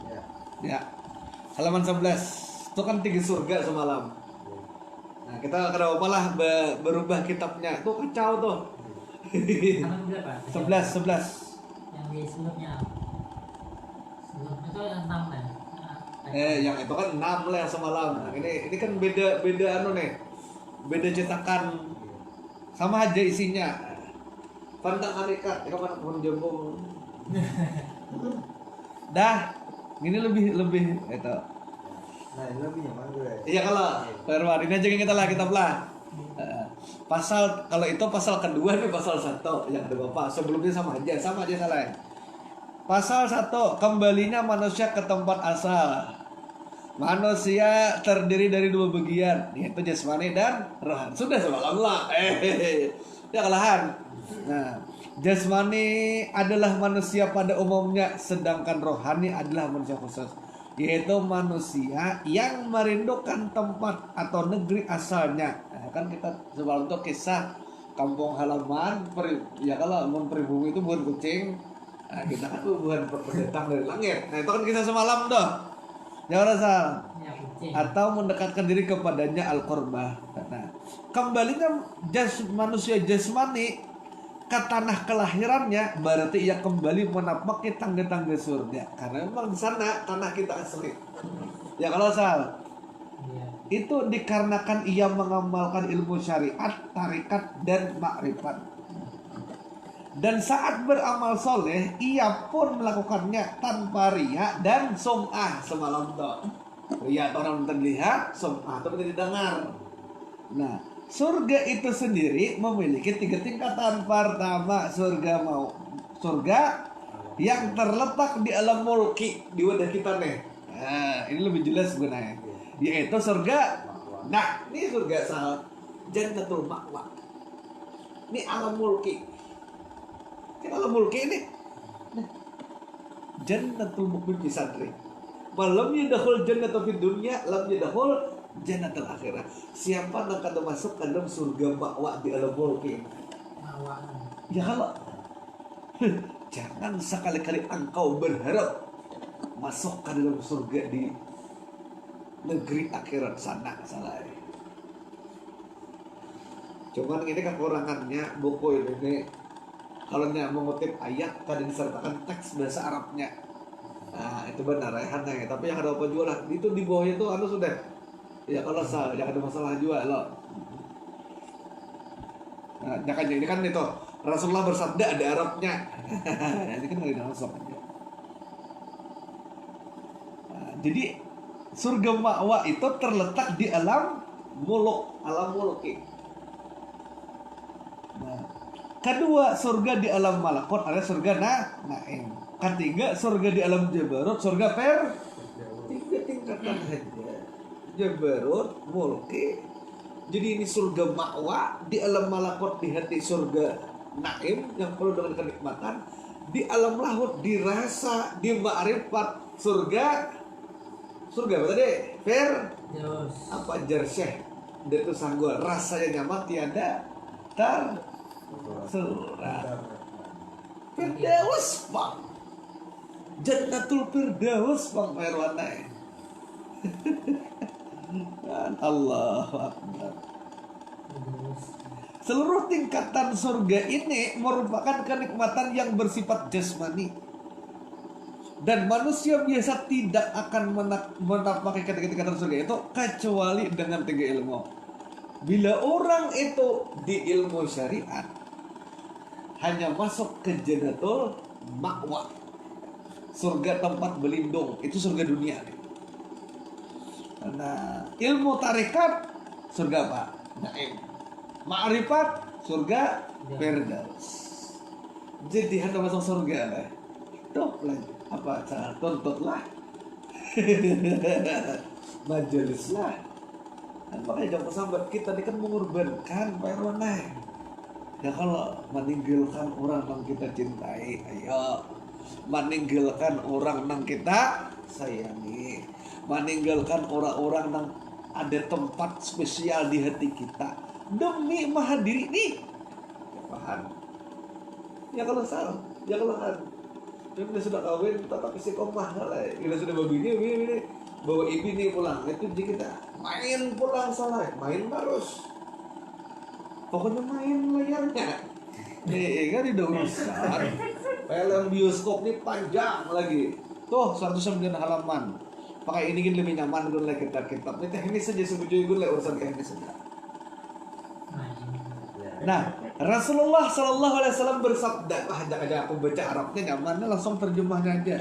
Ya.
Ya, halaman 11. Itu kan 3 surga semalam. Nah, kita kenapa lah berubah kitabnya. Itu kacau tuh.
Halaman berapa?
11, 11.
Yang di sebelumnya. Sebelumnya itu yang 6 ya.
Yang itu kan 6 lah yang semalam. Nah, ini kan beda anu nih. Beda cetakan. Sama aja isinya. Pandang hakikat, ya kan pun jempol. Dah, ini lebih itu.
Nah, ini lebih nyaman gue.
Iya kalau Perwan, ini aja yang kita lah. Pasal kalau itu pasal kedua nih pasal 1 yang ada Bapak. Sebelumnya sama aja salah. Pasal 1, kembalinya manusia ke tempat asal. Manusia terdiri dari 2 bagian, yaitu jasmani dan rohani. Sudah semalam lah. Ya kalahan. Nah, jasmani adalah manusia pada umumnya, sedangkan rohani adalah manusia khusus, yaitu manusia yang merindukan tempat atau negeri asalnya. Nah, kan kita semalam tuh kisah kampung halaman, ya kalau mau pribumi itu bukan kucing. Nah, kita kan bukan pendatang dari langit. Nah, itu kan kisah semalam tuh. Jangan rasa.
Ya, kucing.
Atau mendekatkan diri kepadanya al-qurbah. Nah, kembalinya manusia jasmani ke tanah kelahirannya, berarti ia kembali menapaki tangga-tangga surga. Karena memang di sana tanah kita asli. Ya kalau salah.
Iya.
Itu dikarenakan ia mengamalkan ilmu syariat, tarikat, dan makrifat. Dan saat beramal soleh, ia pun melakukannya tanpa riya dan sum'ah semalam tuh. Riya orang terlihat, sum'ah itu didengar. Nah, surga itu sendiri memiliki 3 tingkatan. Pertama, surga yang terletak di alam mulki, di wadah kita nih. Nah, ini lebih jelas sebenarnya. Yaitu surga. Nah, ini surga Jannatul Ma'wa. Ini alam mulki. Kan alam mulki ini. Nah, Jannatul Mu'min fi sadri. Malam yadkhul jannata fid dunya, lam yadkhul jannatul akhirah. Siapa yang akan masuk ke dalam surga ma'wa di alam mulki? Ya kalau jangan sekali-kali engkau berharap masuk ke dalam surga di negeri akhirat sana, salah. Cuman ini kekurangannya buku ini kalau mengutip ayat kadang disertakan teks bahasa Arabnya. Nah, itu benar ya, aneh. Tapi yang ada apa juga lah, itu di bawahnya itu anu sudah. Ya kalau salah, jangan ada masalah juga loh. Nah, jangan ini kan itu Rasulullah bersabda ada Arabnya. Ini kan dari masuk aja. Nah, jadi surga ma'wa itu terletak di alam muluki. Nah, kedua, surga di alam malakut ada surga naim. Ketiga, surga di alam jabarut, surga 3 tingkatan saja. Jabarut, mulki. Jadi ini surga ma'wa, di alam malakut di hati surga naim yang penuh dengan kenikmatan. Di alam lahut dirasa, di ma'rifat surga apa tadi? Apa jarsyah? Dan itu sanggul rasanya nyaman tiada surat. Firdaus Bang, Jannatul Firdaus Bang Perwana. Allahu Akbar. Seluruh tingkatan surga ini merupakan kenikmatan yang bersifat jasmani, dan manusia biasa tidak akan menapaki tingkatan surga itu kecuali dengan 3 ilmu. Bila orang itu di ilmu syariat, hanya masuk ke Jannatul Ma'wa, surga tempat berlindung, itu surga dunia. Nah, ilmu tarikat surga apa? Naim. Ma'rifat surga Firdaus. Jadi hendak masuk surga lah. Tuh lah apa cara tuntutlah. Majelis lah. Dan makanya jangan sambat kita ini kan mengorbankan Pak Irwan. Ya kalau meninggalkan orang yang kita cintai, ayo meninggalkan orang yang kita sayangi, meninggalkan orang-orang yang ada tempat spesial di hati kita demi maha diri nih. Ya paham? Ya kalau salah, ya kalau kan kita sudah kawin tetap istiqomah lah. Kita sudah bawa ini bawa ibu nih pulang, itu kita main pulang salah, main terus. Pokoknya main layarnya. Kan udah urusan. Film bioskop ini panjang lagi. Tuh 109 halaman. Pakai ini kan lebih nyaman gue lagi kitab. Ini teknis saja sebujur gue lagi urusan teknis saja. Nah, Rasulullah Shallallahu Alaihi Wasallam bersabda, aja aku baca Arabnya nyamannya langsung terjemahnya aja.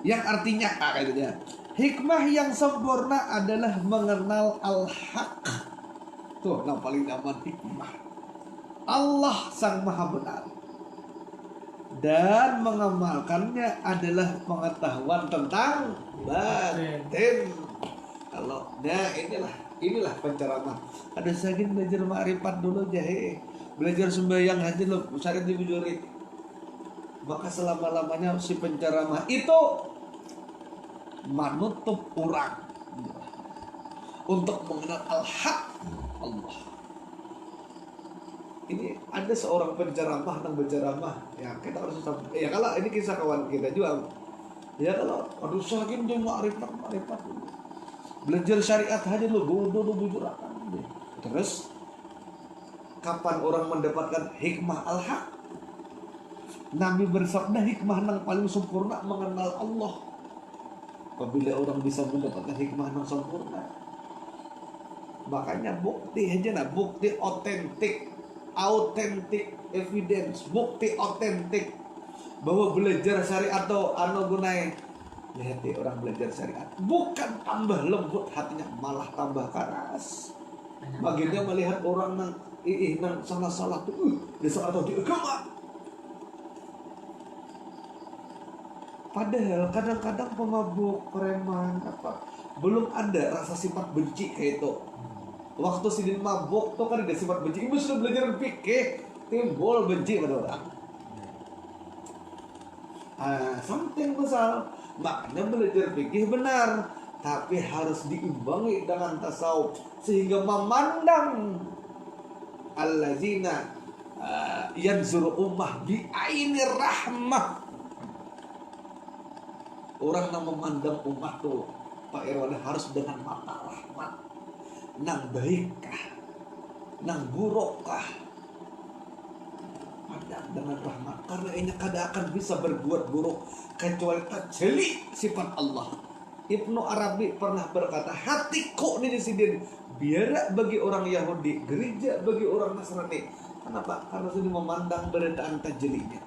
Yang artinya kayaknya hikmah yang sempurna adalah mengenal al-haq. Tuh, yang paling nyaman hikmah. Allah sang maha benar. Dan mengamalkannya adalah pengetahuan tentang batin. Kalau inilah penceramah. Ada sagin belajar ma'rifat dulu jahe. Belajar sembahyang aja lo, syariat dibujuri. Maka selama-lamanya si penceramah itu menutup orang untuk mengenal al-haq Allah. Ini ada seorang penceramah yang berceramah, ya kita harus ya kalau ini kisah kawan kita juga, ya kalau aduh saking dia ma'rifat belajar syariat aja lo bodoh bujur akan deh. Terus kapan orang mendapatkan hikmah al-haq? Nabi bersabda hikmah yang paling sempurna mengenal Allah. Apabila orang bisa mendapatkan hikmah yang sempurna, makanya bukti aja bukti authentic evidence, bukti otentik bahwa belajar syariat atau gunai. Lihat deh orang belajar syariat bukan tambah lembut hatinya, malah tambah keras. Bagiannya melihat orang nang salah tuh desa atau di agama. Padahal kadang-kadang pemabuk, preman belum ada rasa sifat benci kayak itu. Waktu sidin mabuk tuh kan ada sifat benci. Ibu sudah belajar fikih, timbul benci pada orang. Something besar. Makanya belajar fikih benar, tapi harus diimbangi dengan tasawuf sehingga memandang allazina yanzuru ummah bi aini rahmah. Orang yang memandang umat tuh Pak Irwan harus dengan mata rahmat. Nang baikkah, nang burukkah, pandang dengan rahmat. Karena ini kada akan bisa berbuat buruk kecuali terjeli sifat Allah. Ibnu Arabi pernah berkata, hatiku ini disidin biara bagi orang Yahudi, gereja bagi orang Nasrani. Kenapa? Karena sudah memandang beretaan tajelinya.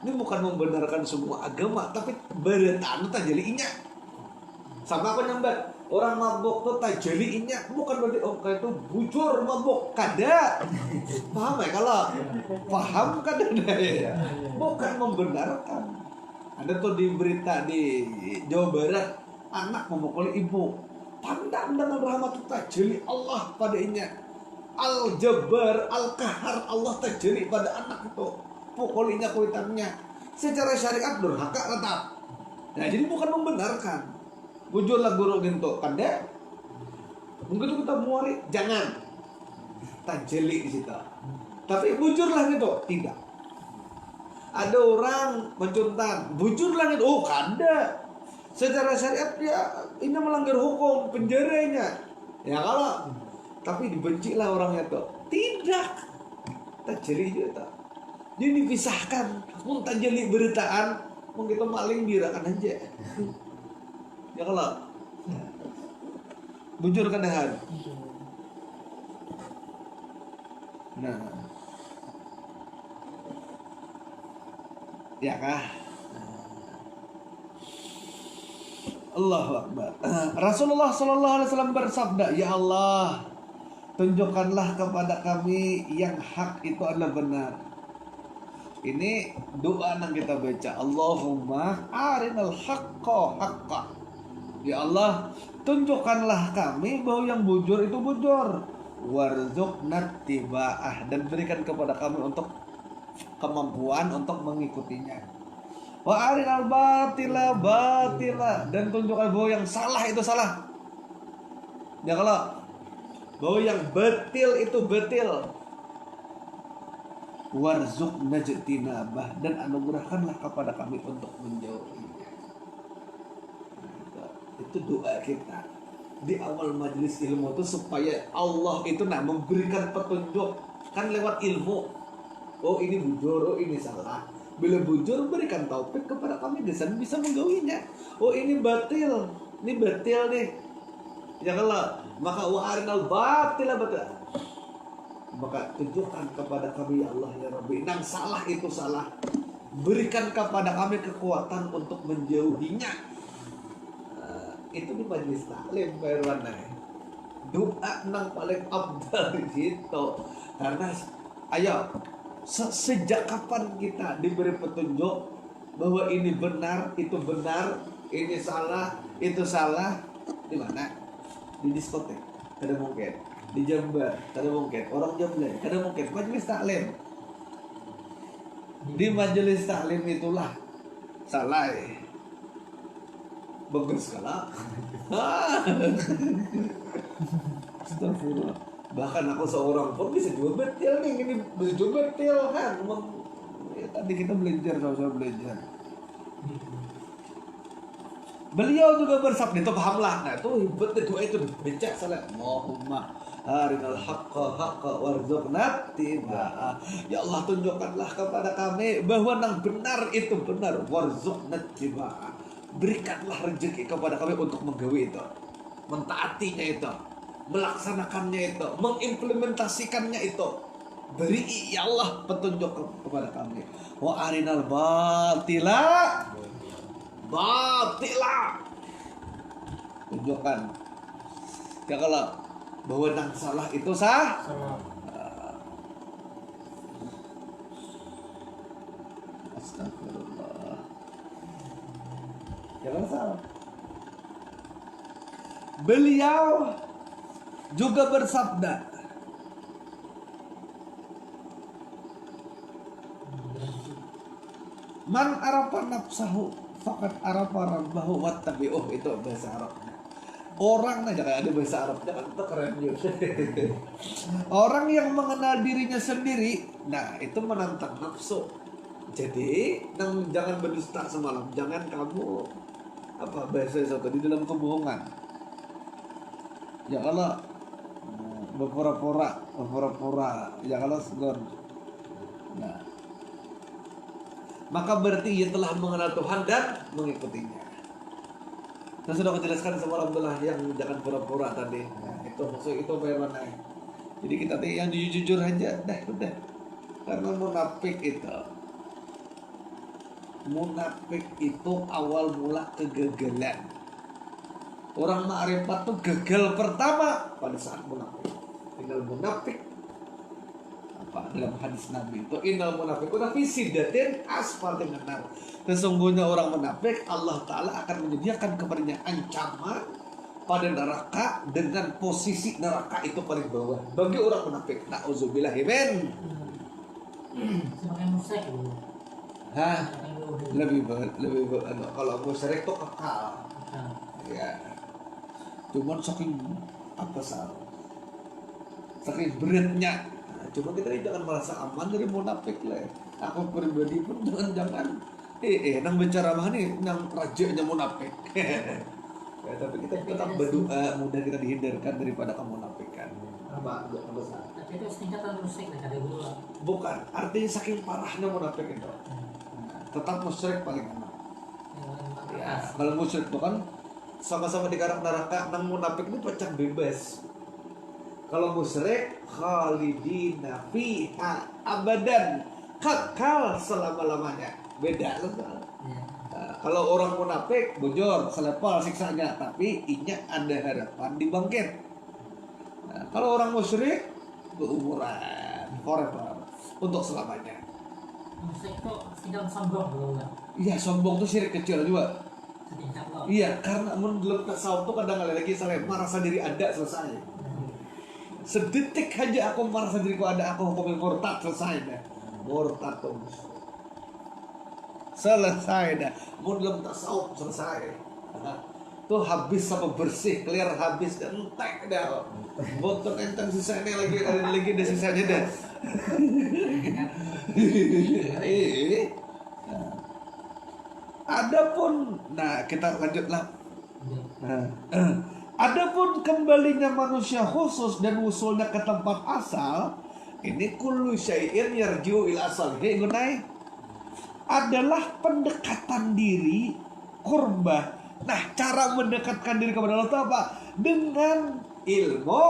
Ini bukan membenarkan semua agama, tapi beretaan tajelinya. Sama apa nyambat? Orang mabuk tuh tajelinya bukan berarti kayak itu bujur mabuk, kada. Paham ya? Kalau paham kada ya. Bukan membenarkan. Ada tuh di berita di Jawa Barat, anak memukuli ibu. Pandang dengan rahmat tajeli Allah padanya. Al-Jabbar, Al-Kahar, Allah tajeli pada anak itu. Pukulinya kuitannya. Secara syariat durhaka tetap. Nah, jadi bukan membenarkan. Bujurlah guru gitu kan deh. Mungkin kita muari jangan tajeli di situ. Tapi bujurlah gitu tidak. Ada orang mencuntan, bujurlah gitu. Oh kada. Secara syariat dia ini melanggar hukum penjaranya. Ya kalau tapi dibencilah orangnya tuh. Tidak. Tajeli juga. Jadi dipisahkan. Mun tajeli beritaan, mungkin kita maling birakan aja. Ya kalau bujur kadahan. Nah, ya kah? Allahu Akbar. Rasulullah Sallallahu Alaihi Wasallam bersabda, ya Allah, tunjukkanlah kepada kami yang hak itu adalah benar. Ini doa yang kita baca, Allahumma arinal haqqa haqqa. Ya Allah, tunjukkanlah kami bahwa yang bujur itu bujur. Warzuqna tiba'ah, dan berikan kepada kami untuk kemampuan untuk mengikutinya. Wa arinal batila batila, dan tunjukkan bahwa yang salah itu salah. Ya kalau bahwa yang betil itu betil. Warzuqna jtinabah, dan anugerahkanlah kepada kami untuk menjauhinya. Itu doa kita di awal majelis ilmu itu, supaya Allah itu memberikan petunjuk kan lewat ilmu. Oh ini bujur, oh ini salah. Bila bujur, berikan taufik kepada kami dan bisa menggawinya. Oh ini batil nih. Ya kalau maka wa'arinal batila batila, maka tunjukkan kepada kami ya Allah ya Rabbi, yang salah itu salah. Berikan kepada kami kekuatan untuk menjauhinya. Itu di majelis taklim Firwana. Doa nang paling abdal gitu. Karena ayo, sejak kapan kita diberi petunjuk bahwa ini benar, itu benar, ini salah, itu salah? Di mana? Di diskotek, tidak mungkin. Di Jember, tidak mungkin. Orang Jember, tidak mungkin. Majelis taklim. Di majelis taklim itulah salah. Bagus kalah. Astagfirullah. Bahkan aku seorang pun bisa juga betil nih, ini bisa juga betil kan. Ya, tadi kita belajar, sama-sama belajar. Beliau juga bersabda, itu pahamlah. Nah itu hebatnya doa itu dibaca salah. Allahumma arinal haqqa haqqa warzuqna tiba'ah. Ya Allah, tunjukkanlah kepada kami bahwa yang benar itu benar. Warzuqna tiba'ah. Berikanlah rezeki kepada kami untuk menggawi itu, mentaatinya itu, melaksanakannya itu, mengimplementasikannya itu. Beri ya Allah petunjuk kepada kami. Wa arinal batila batila, tunjukkan ya kalau bahwa yang salah itu sah. Astagfirullah. Jangan salah. Beliau juga bersabda, man arafa nafsahu faqad arafa rabbahu wattabi'uh. Itu bahasa Arabnya. Orang jangan ada bahasa Arab, jangan itu keren juga. Orang yang mengenal dirinya sendiri, nah itu menantang nafsu. Jadi jangan berdusta semalam, jangan kamu apa bahasa itu di dalam kebohongan. Ya kalau berpura-pura, ya kalau segon. Nah, maka berarti ia telah mengenal Tuhan dan mengikutinya. Nah, sudah aku jelaskan sama Alhamdulillah yang jangan pura-pura tadi. Nah, itu maksud itu bagaimana? Jadi kita yang jujur aja, udah. Karena munafik itu awal mula kegagalan. Orang ma'rifat tuh gagal pertama pada saat munafik. Tinggal munafik apa dalam hadis Nabi itu innal munafiquna fi siddatin asfal minan nar. Sesungguhnya orang munafik Allah Ta'ala akan menyediakan kepadanya ancaman pada neraka dengan posisi neraka itu paling bawah bagi orang munafik. Nauzubillahi min.
Sebagai musyrik dulu.
Hah? Lebih kalau musyrik itu kekal. Ya. Cuman saking saking beratnya. Nah, cuma kita jangan merasa aman dari munafik lah. Aku pribadi pun jangan. Nang bicara mah nih, nang rajanya munafik. Ya, tapi kita tetap berdoa mudah kita dihindarkan daripada kemunafikan. Apa besar?
Tapi itu tingkatan musyrik nih kada dulu.
Bukan, artinya saking parahnya munafik itu. Tetap musyrik paling enak. Ya, kalau musyrik itu kan sama-sama digarap neraka, nang munafik itu pecah bebas. Kalau musyrik khalidina fiha abadan, kekal selama-lamanya. Beda loh. Kalau orang munafik bujur, selepal siksanya, tapi inya ada harapan dibangkit. Nah, kalau orang musyrik berumuran forever, untuk selamanya.
Musyrik itu sidang sombong dulu kan.
Iya, sombong tuh syirik kecil juga.
Setingkat lo.
Iya, karena menurut tasawuf tuh kadang kali lagi saya merasa diri ada selesai. Sedetik aja aku merasa diriku ada, aku hukumin murtad, selesai dah. Murtad tuh selesai dah. Mau dalam tasawuf selesai. Tuh habis sama bersih, clear habis, entek dah. Botol enteng sisanya lagi ada sisanya dah. Adapun, nah kita lanjutlah. Adapun kembalinya manusia khusus dan usulnya ke tempat asal, ini kullu syai'in yarji'u ila asal. Ini gunai adalah pendekatan diri qurbah. Nah, cara mendekatkan diri kepada Allah itu apa? Dengan ilmu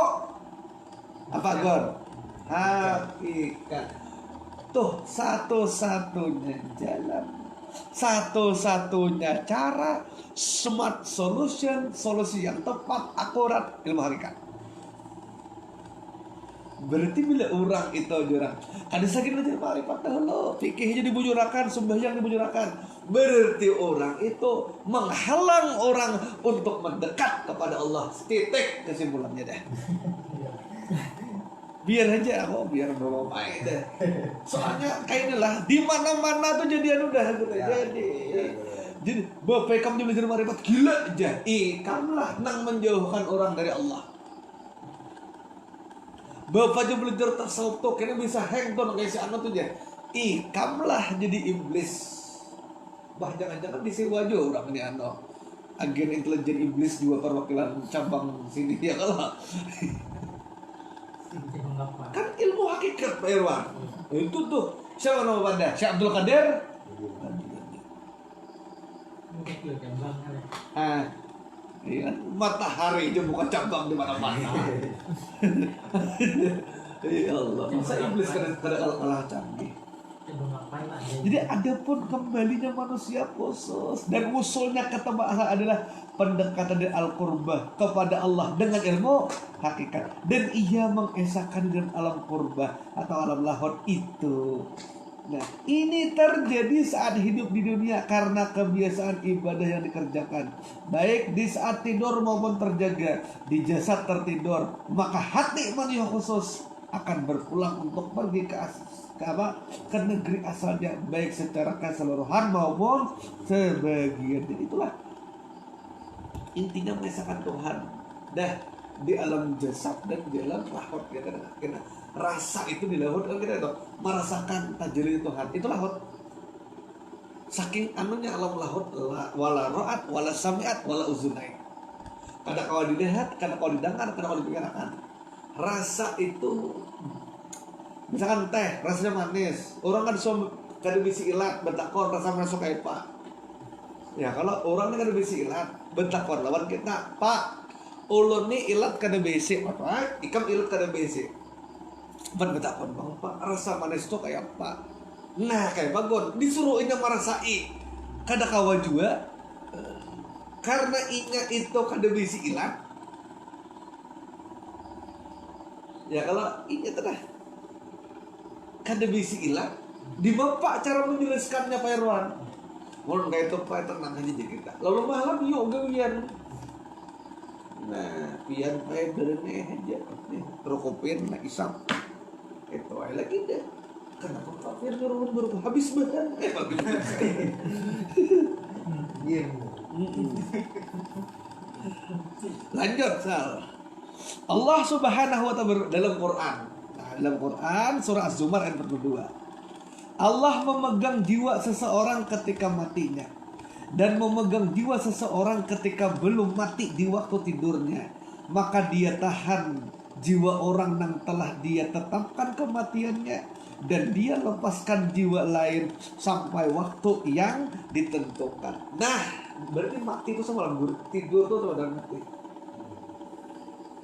apa, Gon? Hakikat. Tuh satu-satunya jalan, satu-satunya cara, smart solution, solusi yang tepat, akurat, ilmu hakikat. Berarti bila orang itu jurang, ada sakit belajar marifat dahulu, fikih jadi bujurakan, sembahyang dibujurakan. Berarti orang itu menghalang orang untuk mendekat kepada Allah. Titik kesimpulannya dah. Biar aja aku, biar belum main deh. Soalnya kayak inilah di mana-mana tuh jadian udah gitu. Jadi bapak kamu belajar marifat gila aja. Kamulah nang menjauhkan orang dari Allah. Bapak aja belajar tasawuf tuh kayaknya bisa hang tuh kayak si Ano tuh aja. Kamulah jadi iblis. Bah jangan-jangan disewa aja orang ini Ano. Agen intelijen iblis juga perwakilan cabang sini ya kalau. Kan ilmu hakikat Pak Irwan. Itu tuh siapa nama Anda? Syekh Abdul Qadir. Iya, matahari itu bukan cabang di mana-mana. Ya Allah, masa iblis kadang-kadang kalah canggih. Jadi adapun kembalinya manusia khusus dan usulnya ke tempat asal adalah pendekatan dari al-qurbah kepada Allah dengan ilmu hakikat, dan ia mengesahkan dalam alam qurbah atau alam lahot itu. Nah, ini terjadi saat hidup di dunia karena kebiasaan ibadah yang dikerjakan, baik di saat tidur maupun terjaga. Di jasad tertidur, maka hati manusia khusus akan berpulang untuk pergi ke negeri asalnya, baik secara keseluruhan maupun sebagian. Dan itulah intinya mengesahkan Tuhan dah di alam jasad dan di alam lahut. Kita rasa itu di lahut kan kita itu merasakan tajalli Tuhan, itu lahut. Saking anunya alam lahut, wala ra'at wala sami'at wala uzunain. Kada kau dilihat, kada kau didengar, kada kau dipikirkan. Rasa itu misalkan teh rasanya manis, orang kan kada bisi ilat bentakon rasa masuk kayak Pak. Ya kalau orang kan kada bisi ilat bentakon lawan kita, Pak ulun ni ilat kada bisi apa? Ikam ilat kada bisi. Bentakon bang Pak, rasa manis itu kayak apa? Nah kayak bagon disuruh inya merasai kada kawa juga karena inya itu kada bisi ilat. Ya kalau inya telah kada bisi ilat, di bapak cara menjelaskannya Pak Irwan. Mohon kayak itu Pak tenang aja jadi kita. Lalu malam yuk gawian. Nah, pian Pak berene aja. Nih, rokopin nak isap. Itu aja lagi deh. Kenapa Pak Fir turun baru habis bahan? Bagus.
Iya.
Lanjut Sal. Allah Subhanahu wa ta'ala dalam Quran. Nah, dalam Quran surah Az-Zumar ayat 42. Allah memegang jiwa seseorang ketika matinya dan memegang jiwa seseorang ketika belum mati di waktu tidurnya. Maka dia tahan jiwa orang yang telah dia tetapkan kematiannya, dan dia lepaskan jiwa lain sampai waktu yang ditentukan. Nah, berarti mati itu sama dengan tidur tuh sama dengan mati.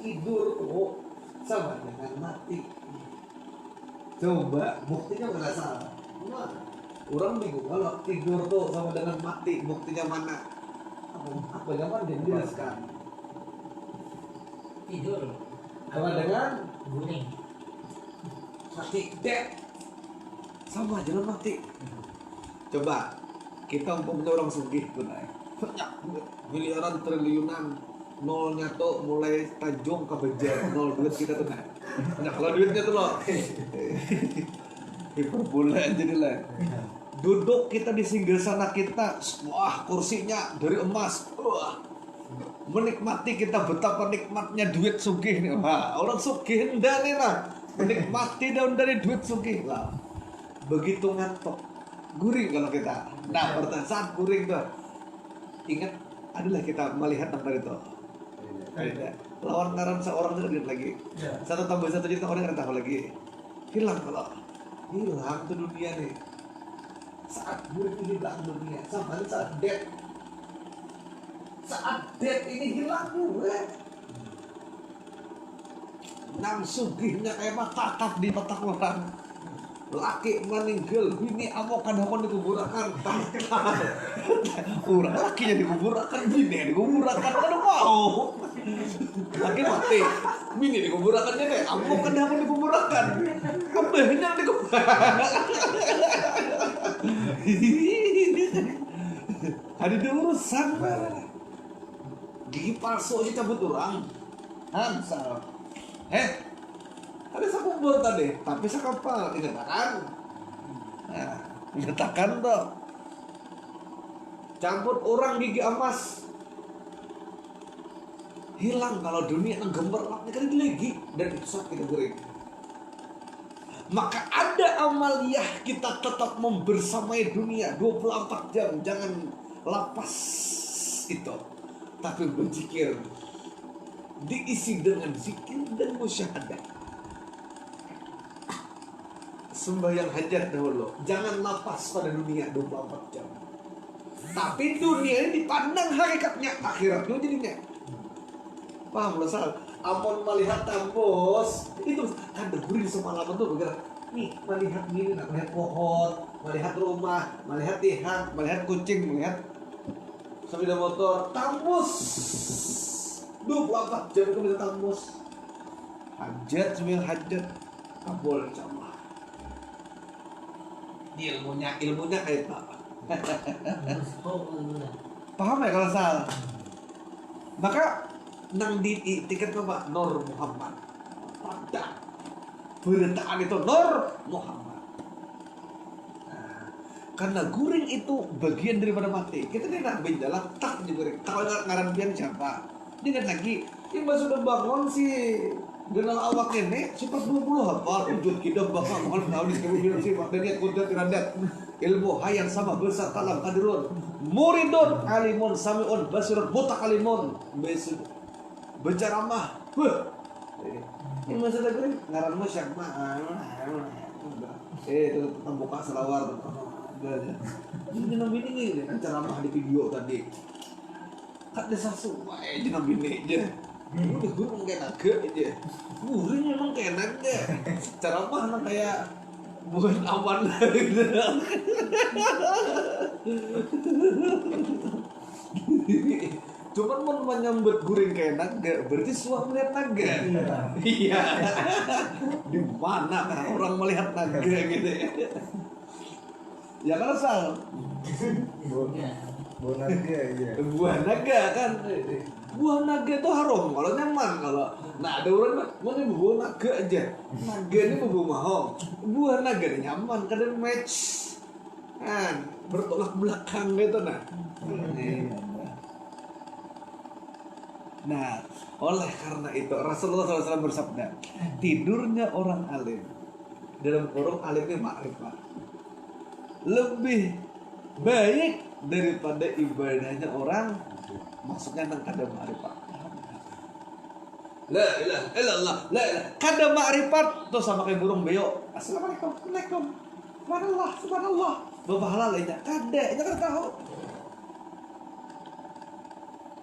Tidur tuh sama dengan mati. Coba buktinya nggak salah. Orang bingung kalau tidur tuh sama dengan mati, buktinya mana? Apa zaman dia jelaskan?
Tidur
Sama dengan
guling.
mati dead. sama jalan mati. Coba kita umpamanya orang sugih tuh naik banyak duit, miliaran triliunan, nolnya tuh mulai tajung ke bejar, nol duit kita tuh naik. Nah kalau duitnya tuh loh hiperbola jadi lah. Duduk kita di singgah sana kita, wah kursinya dari emas, wah menikmati kita betapa nikmatnya duit sugih nih. Wah orang sugih enggak nih lah, menikmati daun dari duit sugih lah. Begitu ngantuk guring kalau kita. Nah pada saat guring tuh ingat adalah kita melihat nomor itu. Beda. Lawan ngaran seorang itu lagi. Satu tambah satu juta orang nggak tahu lagi. Hilang kalau hilang tuh dunia nih. Saat guring ini hilang dunia, sama saat dead. Saat dead ini hilang juga. Nang sugihnya kayak matakat di mata orang. Laki meninggal, bini amokan hakon dikuburakan. Urang lakinya dikuburakan, bini dikuburakan, kan mau. Laki mati, bini dikuburakan deh, amokan hakon dikuburakan. Abahnya dikuburakan. Ada urusan. Gigi palsu aja cabut orang. Hansal. Ada sakubur tadi, tapi sakapal dinyatakan. Nah, dinyatakan tuh. Cabut orang gigi emas. Hilang kalau dunia ngegemerlap kan lagi dan itu saat kita guring. Maka ada amaliyah kita tetap membersamai dunia 24 jam, jangan lapas itu. Tapi berzikir diisi dengan zikir dan musyahadah. Sembahyang hajat dahulu, jangan lapas pada dunia 24 jam. Tapi dunia ini dipandang hakikatnya, akhirat itu jadinya. Paham lo Sal? Ampun melihat kampus itu kan berguring semalam tuh bergerak. Nih melihat gini, melihat pohon, melihat rumah, melihat tiang, melihat kucing, melihat sepeda motor, kampus 24 jam itu bisa kampus. Hajat, sembilan hajat, kabul sama. Ilmunya kayak apa? Paham ya kalau salah? Maka nang di tiket apa? Nur Muhammad. Pada beritaan itu Nur Muhammad. Nah, karena guring itu bagian daripada mati. Kita nih nak benjalan tak di guring. Kalau ngaran pian siapa? Ingat lagi, yang sudah bangun sih. Genal awak ini sifat 20 hafal wujud kita bakal mohon tahu di sebuah sifat dan niat kudrat iradat ilmu hayang sama besar kalam kadirun muridun alimun samiun basirun mutakalimun berceramah ini masalah gue ngaran musyak mah itu buka selawar ini nabi ini kan ceramah di video tadi kat desa suai jenam bini aja. Udah gurung kayak naga aja. Guring memang kayak naga. Cara apa kayak bukan awan gitu. Cuman mau menyambut guring kayak naga, berarti suami melihat naga. Iya. Di mana kan orang melihat naga gitu ya? Ya kan Sal?
Buah naga aja.
Buah naga kan. Buah naga itu haram kalau nyaman kalau. Nah ada orang mana buah naga aja. Naga ini buah mahal. Buah naga ini nyaman kadang match. Kan bertolak belakang gitu nah. Nah, oleh karena itu Rasulullah SAW bersabda, tidurnya orang alim dalam kurung alimnya ma'rifah lebih baik daripada ibadahnya orang maksudnya nang kada ma'rifat. La ilaha illallah, la ilaha. Kada ma'rifat tuh sama kayak burung beo. Assalamualaikum, waalaikumsalam. Subhanallah, subhanallah. Bapahala lainnya kada, itu kan tahu.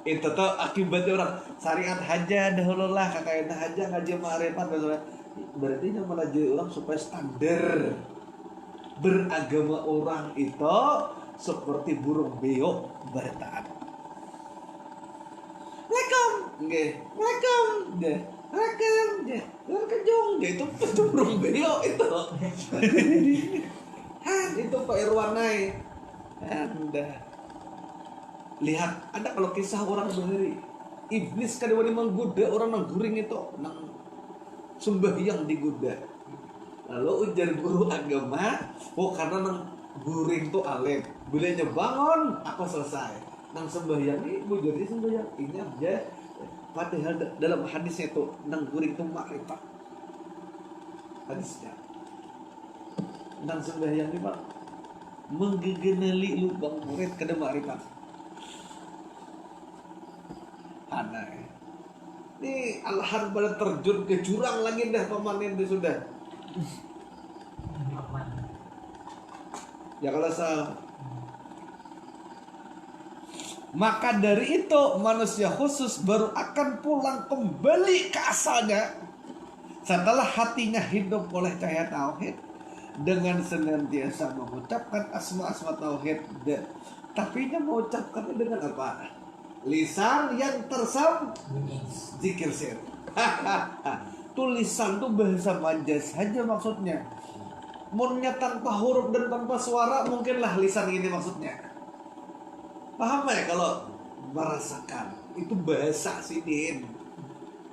Itu tuh akibatnya orang syariat haja dahulu lah kakaknya haja ngaji ma'rifat berarti yang melajari orang supaya standar beragama orang itu seperti burung beo bertaat. Waalaikum, nggih. Waalaikum, nggih. Waalaikum, nggih. Kejong, nggih itu burung beo itu. Lihat itu Pak Irwanai. Anda lihat, ada kalau kisah orang bahari iblis kadang menggoda orang nang guring itu, nang sembahyang digoda. Lalu ujar guru agama, oh karena nang guring tuh alim, bilanya bangun apa selesai. Nang sembahyang ini bujurnya sembahyang ini aja. Padahal dalam hadisnya itu nang guring itu makrifat. Hadisnya nang sembahyang ini Pak menggegenali lubang murid kada makrifat. Aneh. Ini alhan pada terjun ke jurang lagi dah pemanen dia sudah.
Aman.
Ya kalau maka dari itu manusia khusus baru akan pulang kembali ke asalnya setelah hatinya hidup oleh cahaya tauhid dengan senantiasa mengucapkan asma-asma tauhid. Tapi dia mengucapkannya dengan apa? Lisan yang
Bunyi.
zikir sir. Tulisan tuh bahasa majas saja maksudnya. Munnya tanpa huruf dan tanpa suara mungkinlah lisan ini maksudnya. Paham ya kalau merasakan itu bahasa sidin.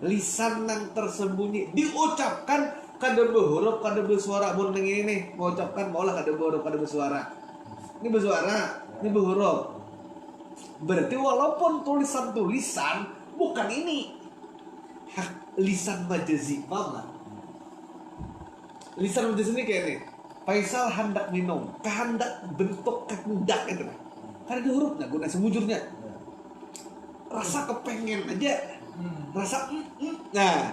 Lisan yang tersembunyi diucapkan kada berhuruf kada bersuara. Mun ini mengucapkan maulah kada berhuruf kada bersuara. Ini bersuara, ini berhuruf. Berarti walaupun tulisan-tulisan bukan ini hak lisan majazi, paham gak? Lisan majazi ini kayak ini. Faisal hendak minum, kehendak bentuk kehendak itu. Kan ada hurufnya, guna semujurnya. Rasa kepengen aja, rasa nah,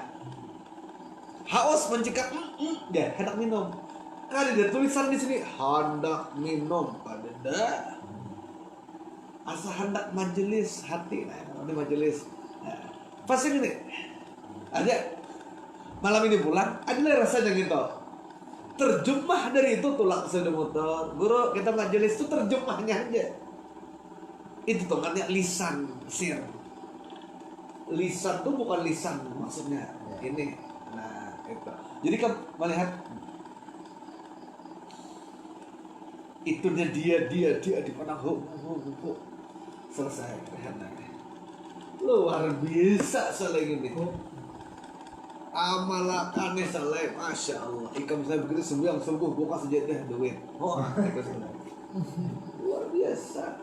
haus mencegah ya hendak minum. Kan ada tulisan di sini hendak minum, ada. Asa hendak majelis hati, nah ini majelis. Nah, pasti gini, aja malam ini pulang, adalah rasanya gitu. Terjemah dari itu tulang sudah motor. Guru kita majelis itu terjemahnya aja. Itu tongkatnya lisan sir. Lisan tuh bukan lisan maksudnya ini. Nah itu. Jadi kan melihat itu dia di mana selesai. Luar biasa soalnya gini. Amalakannya saleh, masya Allah. Ikam saya begitu sembuh buka sejadah duit. Oh, luar biasa.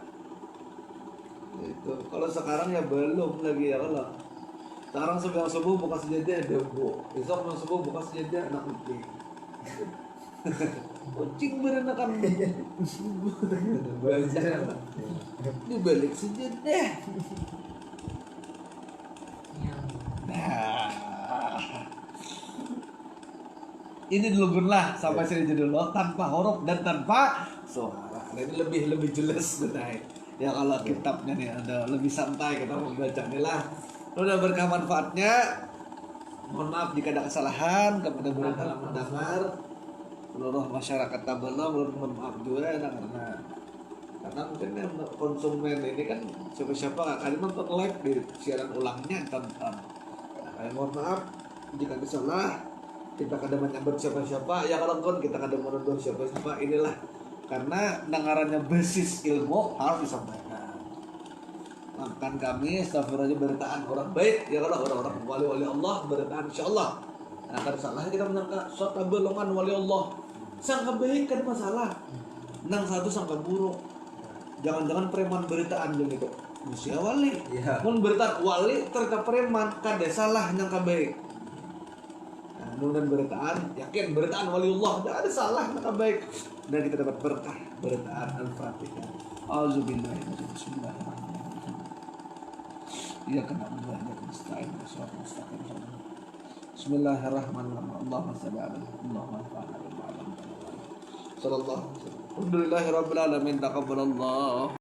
Itu kalau sekarang ya belum lagi ya kalau sekarang sembuh buka sejadah debu. Besok sembuh buka sejadah anak kucing. Kucing berenakan dibalik sejadah. Nah, ini dulu lah sampai sini dulu tanpa huruf dan tanpa suara. Nah, ini lebih jelas benar. Ya kalau kitabnya nih ada lebih santai kita membacanya lah. Udah berkah manfaatnya. Mohon maaf jika ada kesalahan kepada murid dalam mendengar. Seluruh masyarakat Tabana mohon maaf juga karena mungkin yang konsumen ini kan siapa-siapa akan nonton live di siaran ulangnya tonton. Mohon maaf jika ada salah, kita kadang menyambut siapa-siapa ya kalau kan kita kadang menuduh siapa-siapa, inilah karena dengarannya basis ilmu harus disampaikan. Makan kami astagfirullah beritaan orang baik ya kalau orang-orang wali-wali Allah beritaan insyaallah. Nah kalau salah kita menyangka suatu golongan wali Allah sangka baik kan masalah, nang satu sangka buruk. Jangan-jangan preman beritaan gitu. Musia wali, mun beritaan wali ternyata preman kada salah nyangka baik. Nah, dan beritaan yakin beritaan waliullah tidak ada salah nyangka baik dan kita dapat berkah beritaan al-fatihah. Auzubillahi bismillahirrahmanirrahim. Iya kena menjadi musta'in mustaqim. Bismillahirrahmanirrahim. Allahumma shalli ala Muhammad wa ala ali Muhammad. Sallallahu alaihi wasallam. Alhamdulillahirabbil alamin. Taqabbalallah.